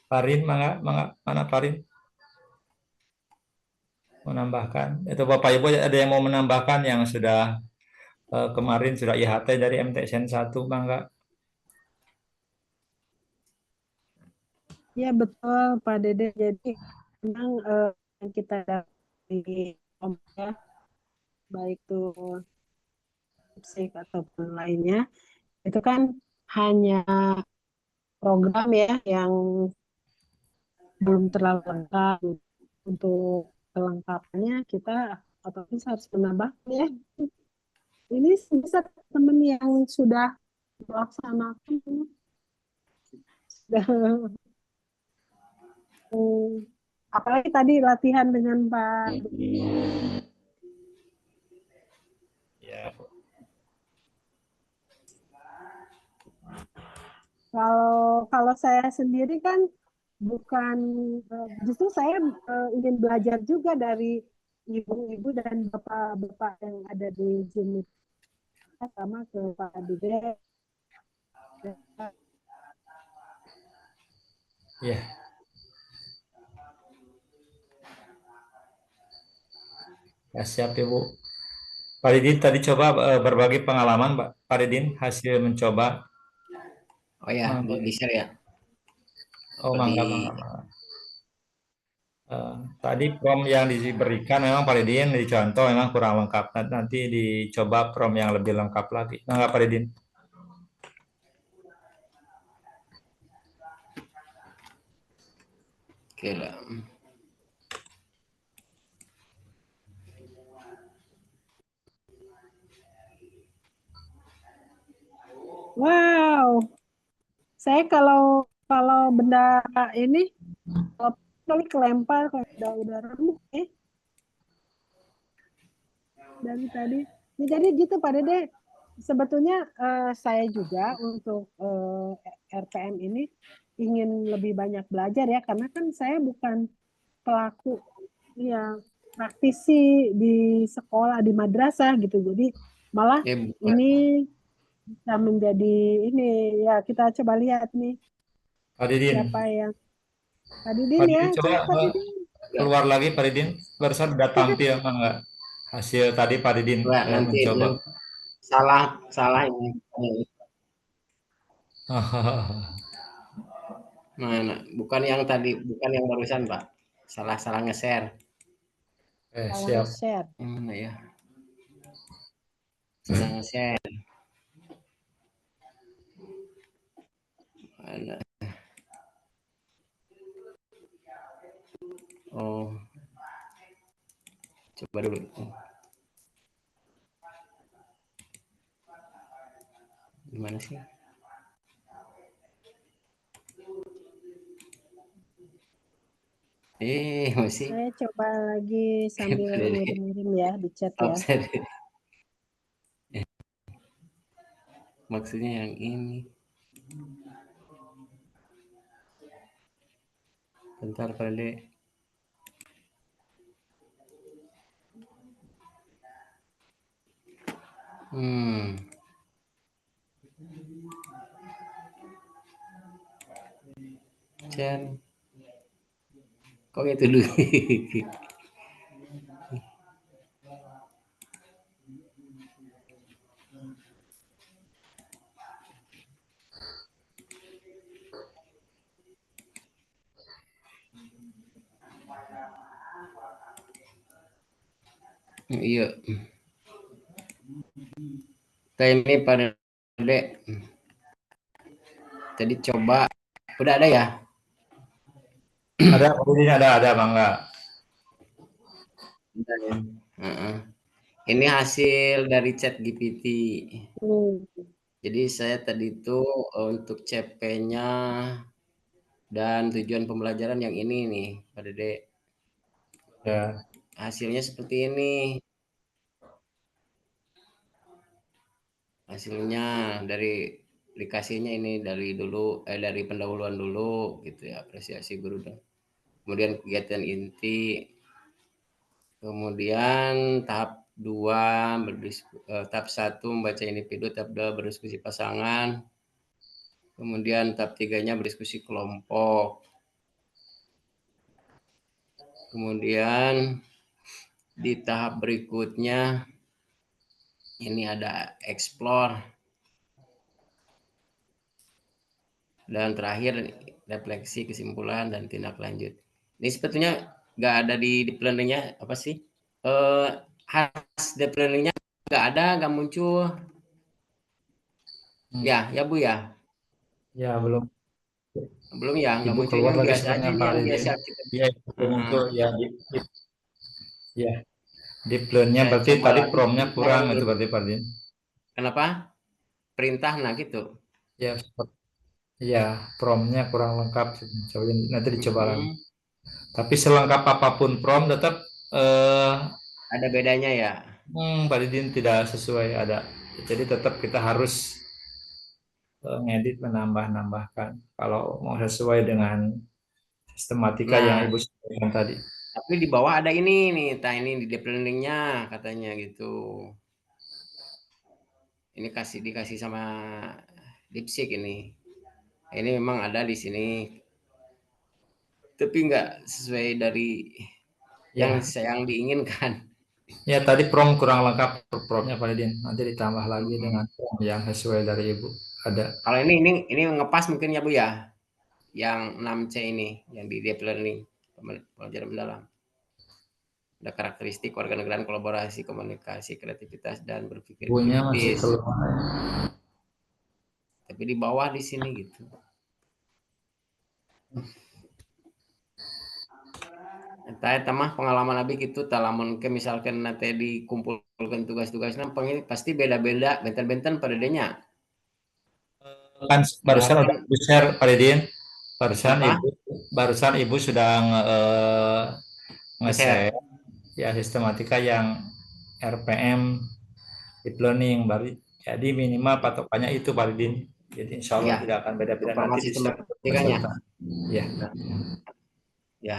Parin, mana Parin? Menambahkan. Itu Bapak Ibu ada yang mau menambahkan yang sudah kemarin sudah IHT dari MTSN 1, Bangga? Ya betul Pak Dede. Jadi memang yang kita dari ya, baik itu psik ataupun lainnya, itu kan hanya program ya yang belum terlalu lengkap. Untuk kelengkapannya kita otomatis harus menambah ya. Ini bisa teman yang sudah melaksanakan sudah apalagi tadi latihan dengan Pak. Ya. Kalau saya sendiri kan bukan justru saya ingin belajar juga dari ibu-ibu dan bapak-bapak yang ada di Zoom sama ke Pak Dede. Ya. Ya, siap Ibu. Pak Didin tadi coba berbagi pengalaman, Pak Didin, hasil mencoba. Oh ya, di-share ya. Oh, mangga. Tadi prompt yang diberikan memang Pak Didin dicontoh memang kurang lengkap. Nanti dicoba prompt yang lebih lengkap lagi. Mangga Pak Didin. Oke lah. Wow, saya kalau benda ini kali kelempar kalau udah remuk dari tadi. Ya, jadi gitu Pak Dede. Sebetulnya saya juga untuk RPM ini ingin lebih banyak belajar ya, karena kan saya bukan pelaku ya praktisi di sekolah di madrasah gitu. Jadi malah bukan. ini bisa menjadi ini ya, kita coba lihat nih Pak Didin. siapa yang Pak Pak Didin ya, Didin coba cek Pak Didin. keluar lagi Pak Didin. Barusan udah tampil emang enggak? Hasil tadi Pak Didin Enggak, nanti mencoba. salah ini. Mana? Bukan yang tadi, bukan yang barusan, Pak. Salah nge-share. Salah Siap. nge-share. Yang mana ya? Salah nge-share. Mana? Oh. Coba dulu. Gimana sih? Masih. Saya coba lagi sambil ngirim-ngirim ya di chat ya. Maksudnya yang ini. Bentar kali. Chan. Kok itu dulu? Iya. Kayak ini pada Dek. Tadi coba. Udah ada ya? Ada Pak Didin, ada Bangga. Ini hasil dari chat GPT. Hmm. Jadi saya tadi itu untuk CP-nya dan tujuan pembelajaran yang ini nih, Pak Dede. Ya. Hasilnya seperti ini. Hasilnya dari dikasihnya ini dari pendahuluan dulu gitu ya, apresiasi guru dan kemudian kegiatan inti. Kemudian tahap 2 tahap 1 membaca individu, tahap 2 berdiskusi pasangan. Kemudian tahap 3-nya berdiskusi kelompok. Kemudian di tahap berikutnya ini ada explore. Dan terakhir refleksi, kesimpulan, dan tindak lanjut. Ini sebetulnya nggak ada di planningnya apa sih? Khas deep learningnya nggak ada, nggak muncul. Ya Bu ya. Ya belum. Belum ya, nggak Ibu muncul keluar yang lagi biasa aja sebenarnya ini Pak yang Didin. biasa kita. Iya, itu muncul ya. Ya. Di plan-nya Saya berarti coba tadi lagi. promnya kurang itu berarti Pak Didin. Kenapa? Perintah nah gitu. Ya, ya promnya kurang lengkap. Coba nanti dicoba lagi. Tapi selengkap apapun prom tetap ada bedanya ya. Pak Didin tidak sesuai ada. Jadi tetap kita harus ngedit menambahkan kalau mau sesuai dengan sistematika yang Ibu sampaikan tadi. Tapi di bawah ada ini nih, ini di deep learning-nya katanya gitu. Ini dikasih sama DeepSeek ini. Ini memang ada di sini. Tapi nggak sesuai dari yang diinginkan. Ya tadi prom kurang lengkap promnya Pak Didin. Nanti ditambah lagi dengan prom yang sesuai dari Ibu. Ada. Kalau ini ngepas mungkin ya Bu ya. Yang 6C ini yang di deep learning, pelajaran mendalam. Ada karakteristik warganegaraan, kolaborasi, komunikasi, kreativitas, dan berpikir kritis. Tapi di bawah di sini gitu. Entah mah pengalaman abi gitu, talamun ke misalkan nanti dikumpulkan tugas-tugasnya pasti beda-beda, benten-benten pada denya. Kan barusan udah share Pak Didin. Barusan Ibu sudah nge-share ya sistematika yang RPM deep learning baru. Jadi minimal patokannya itu Pak Didin. Jadi insya Allah Iya. tidak akan beda-beda Format nanti di sistem setiap matematikanya. peserta. Ya. Ya.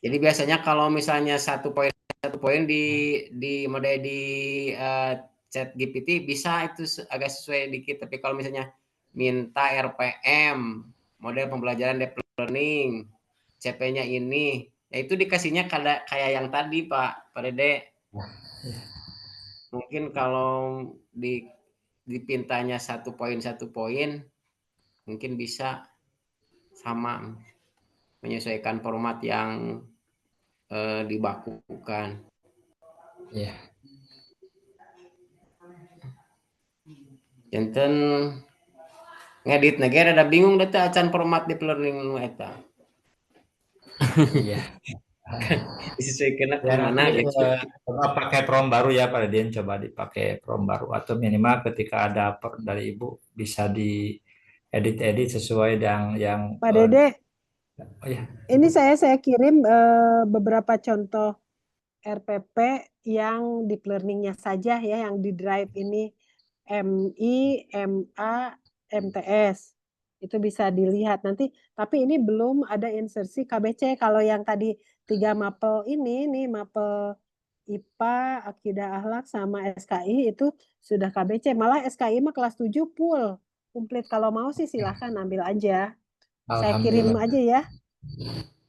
Jadi biasanya kalau misalnya satu poin di mode di chat GPT bisa itu agak sesuai dikit. Tapi kalau misalnya minta RPM, model pembelajaran deep learning, CP-nya ini, ya itu dikasihnya kayak yang tadi Pak Dede. Mungkin kalau dipintanya satu poin, mungkin bisa sama menyesuaikan format yang dibakukan. Iya. Janten ngedit negara ada bingung data acan format deep learning nu eta. Iya. Disesuaikan Ya kemana nanti gitu. coba pakai prom baru ya Pak Didin, coba dipakai prom baru atau minimal ketika ada dari Ibu bisa diedit-edit sesuai yang Pak Dede, oh ya, ini saya kirim beberapa contoh RPP yang deep learning-nya saja ya, yang di drive ini MI, MA, MTS. Itu bisa dilihat nanti, tapi ini belum ada insersi KBC. Kalau yang tadi 3 mapel ini, nih mapel IPA, Akidah Akhlak, sama SKI itu sudah KBC. Malah SKI mah kelas 7 full, komplit. Kalau mau sih silahkan ambil aja. Saya kirim Alhamdulillah. aja ya.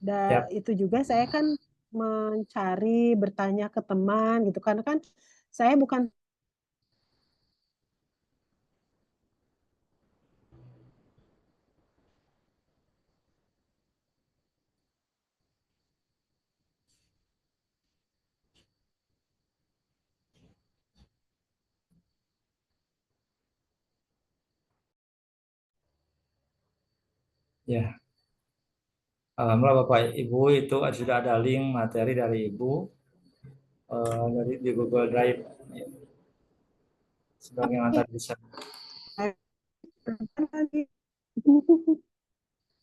Siap. Itu juga saya kan mencari, bertanya ke teman gitu. Karena kan saya bukan Ya. Alhamdulillah Bapak Ibu itu sudah ada link materi dari Ibu dari di Google Drive sebagaimana tadi bisa. lagi.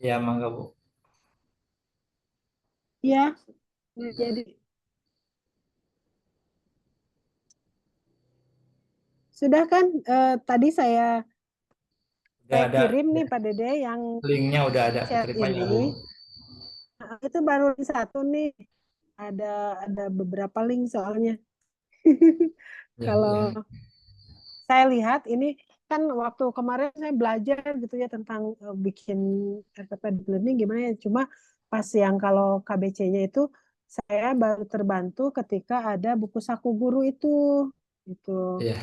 Ya mangga Bu. Ya, jadi sudah kan tadi saya Udah ada kirim nih Pak Dede yang linknya udah ada chat keterima ya Bu. ini. Itu baru satu nih. Ada beberapa link soalnya. Ya, Kalau ya. saya lihat ini kan waktu kemarin saya belajar gitu ya tentang bikin RPP deep learning gimana ya. Cuma pas yang kalau KBC-nya itu saya baru terbantu ketika ada buku saku guru itu. Gitu. Iya.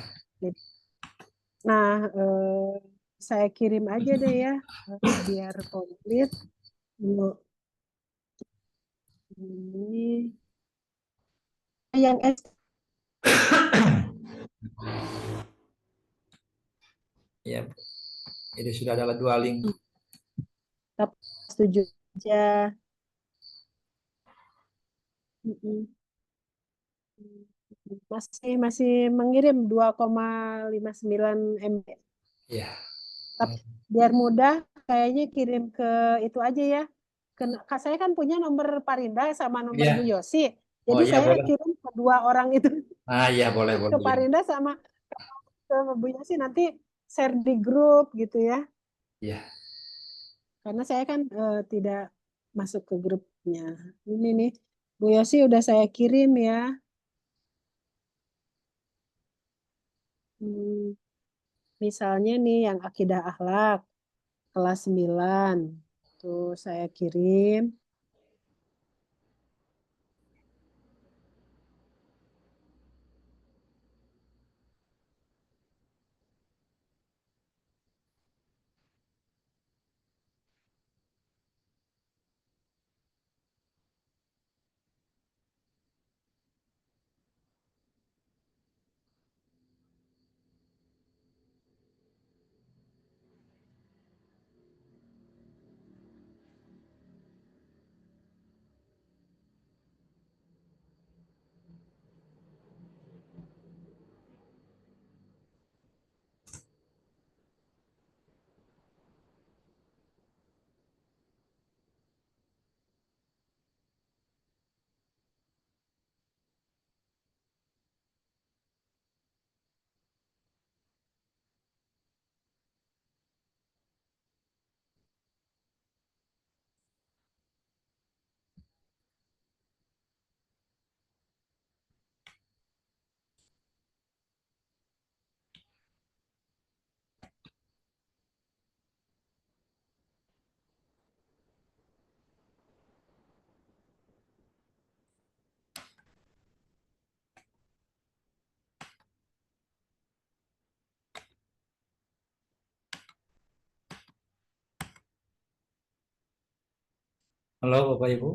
Nah, saya kirim aja deh ya biar komplit. Ini yang Ya, ini sudah ada 2 link. setuju aja. Masih mengirim 2,59 MB. Ya. Tapi biar mudah, kayaknya kirim ke itu aja ya. Saya kan punya nomor Parinda sama nomor Iya. Bu Yosi. Oh Jadi iya saya boleh. kirim ke 2 orang itu, Ah iya boleh ke boleh. Parinda sama ke Bu Yosi, nanti share di grup gitu ya. Iya. Karena saya kan tidak masuk ke grupnya. Ini nih, Bu Yosi udah saya kirim ya. Misalnya nih yang akidah akhlak kelas 9. Tuh saya kirim. Halo Bapak Ibu.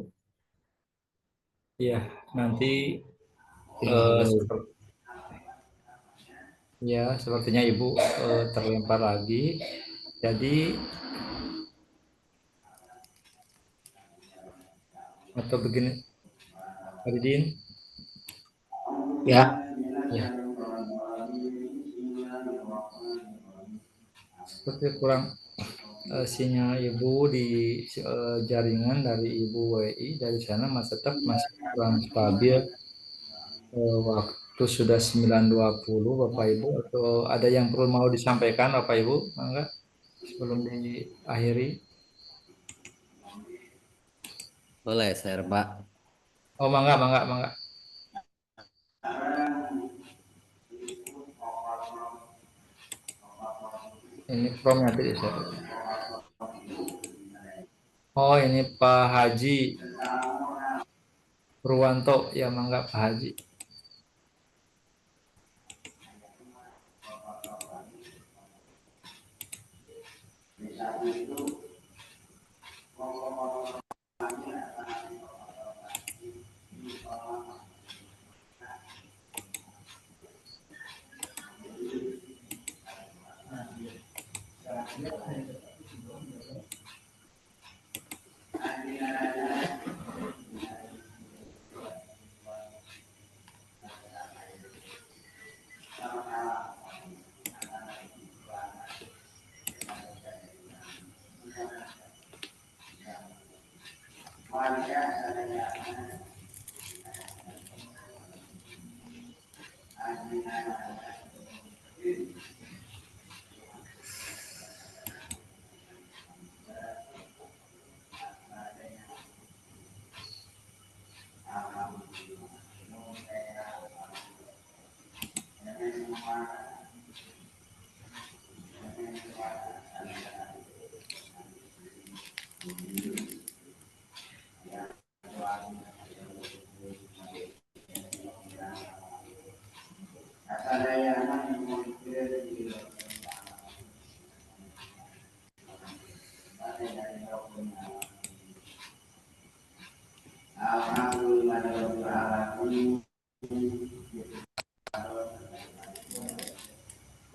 Iya, nanti Halo. seperti ya sepertinya Ibu terlempar lagi. Jadi atau begini, Pak Didin, Ya, ya seperti kurang sinyal Ibu di jaringan dari Ibu WI dari sana masih tetap masih kurang stabil. Waktu sudah 9.20 Bapak Ibu, atau ada yang perlu mau disampaikan Bapak Ibu, enggak sebelum diakhiri? Boleh share, Pak. Oh, mangga, mangga, mangga. Ini promnya tadi saya. Oh, ini Pak Haji Purwanto, ya mangga Pak Haji.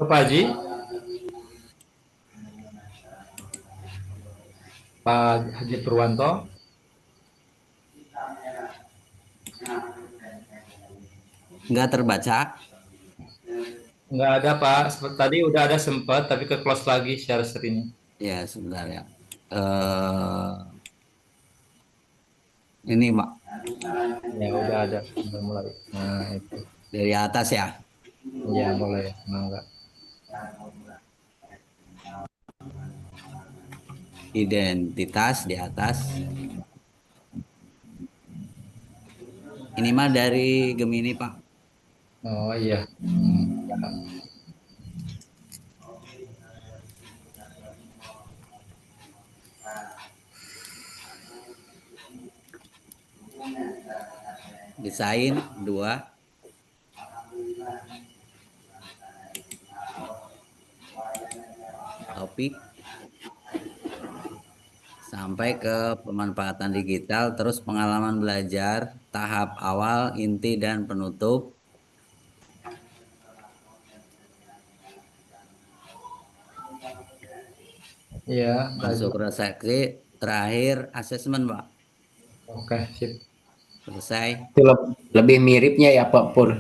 Pak Haji, Pak Haji Purwanto. Nggak terbaca. Nggak ada Pak, seperti tadi udah ada sempat tapi ke close lagi share screen-nya. Ya, sebentar ya. Ini, Pak. Ya udah ada, udah mulai. Nah itu, Dari atas ya. ya boleh, mangga. Identitas di atas. Ini mah dari Gemini, Pak. Oh iya. Desain 2. Topik. Sampai ke pemanfaatan digital, terus pengalaman belajar, tahap awal, inti, dan penutup. Iya, Masuk belajar. reseksi, terakhir asesmen, Pak. Oke, sip. Selesai. itu lebih miripnya ya Pak Pur.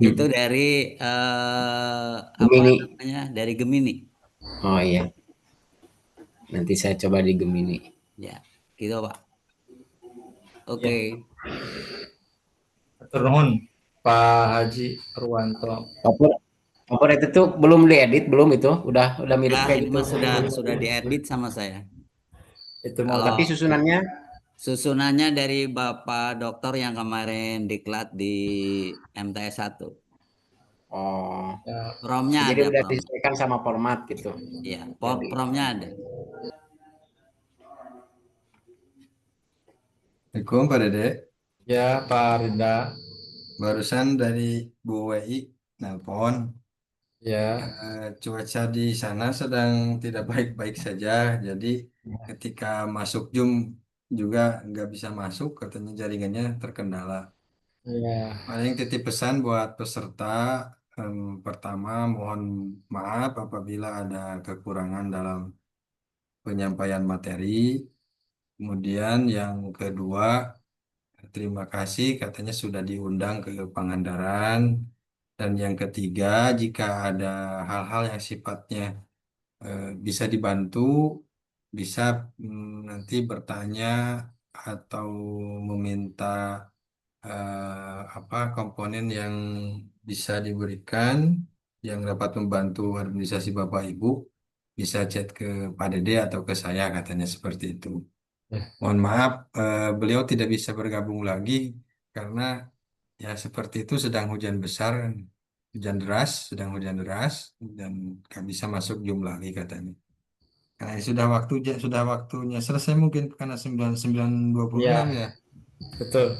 Itu dari apa Gemini. namanya? Dari Gemini. Oh iya. Nanti saya coba di Gemini. Ya, gitu, Pak. Oke. Ya. Hatur nuhun Pak Haji Purwanto. Pak Pur itu tuh belum diedit belum itu? Udah mirip Ya, kayak ini gitu. mah sudah diedit sama saya. Itu mau Kalau Tapi susunannya susunannya dari Bapak Dokter yang kemarin diklat di MTS 1. oh. ya, Promnya Jadi ada, udah prom. disesuaikan sama format gitu. Iya, Jadi promnya ada. Assalamualaikum Pak Dede. ya Pak Rinda. Barusan dari Bu WI nelpon. Ya. Cuaca di sana sedang tidak baik-baik saja. Jadi ketika masuk Zoom juga nggak bisa masuk, katanya jaringannya terkendala. Ya. Paling titip pesan buat peserta, pertama mohon maaf apabila ada kekurangan dalam penyampaian materi. Kemudian yang kedua, terima kasih katanya sudah diundang ke Pangandaran. Dan yang ketiga, jika ada hal-hal yang sifatnya bisa dibantu, bisa nanti bertanya atau meminta apa komponen yang bisa diberikan yang dapat membantu administrasi Bapak Ibu, bisa chat ke Pak Dede atau ke saya katanya seperti itu. Ya. Mohon maaf, beliau tidak bisa bergabung lagi karena ya seperti itu sedang hujan besar, hujan deras, sedang hujan deras dan nggak bisa masuk Zoom lagi katanya. Nah, ini sudah waktunya selesai mungkin karena 9:26 Ya, ya. betul.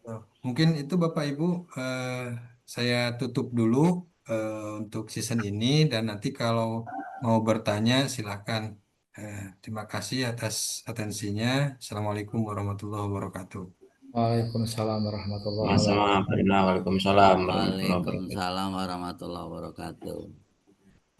Oh, mungkin itu Bapak Ibu, saya tutup dulu untuk season ini dan nanti kalau mau bertanya silakan. Terima kasih atas atensinya. Assalamualaikum warahmatullahi wabarakatuh. Waalaikumsalam warahmatullahi Sama-sama, wabarakatuh. Pak Ridwan. Waalaikumsalam warahmatullahi wabarakatuh. Waalaikumsalam warahmatullahi wabarakatuh.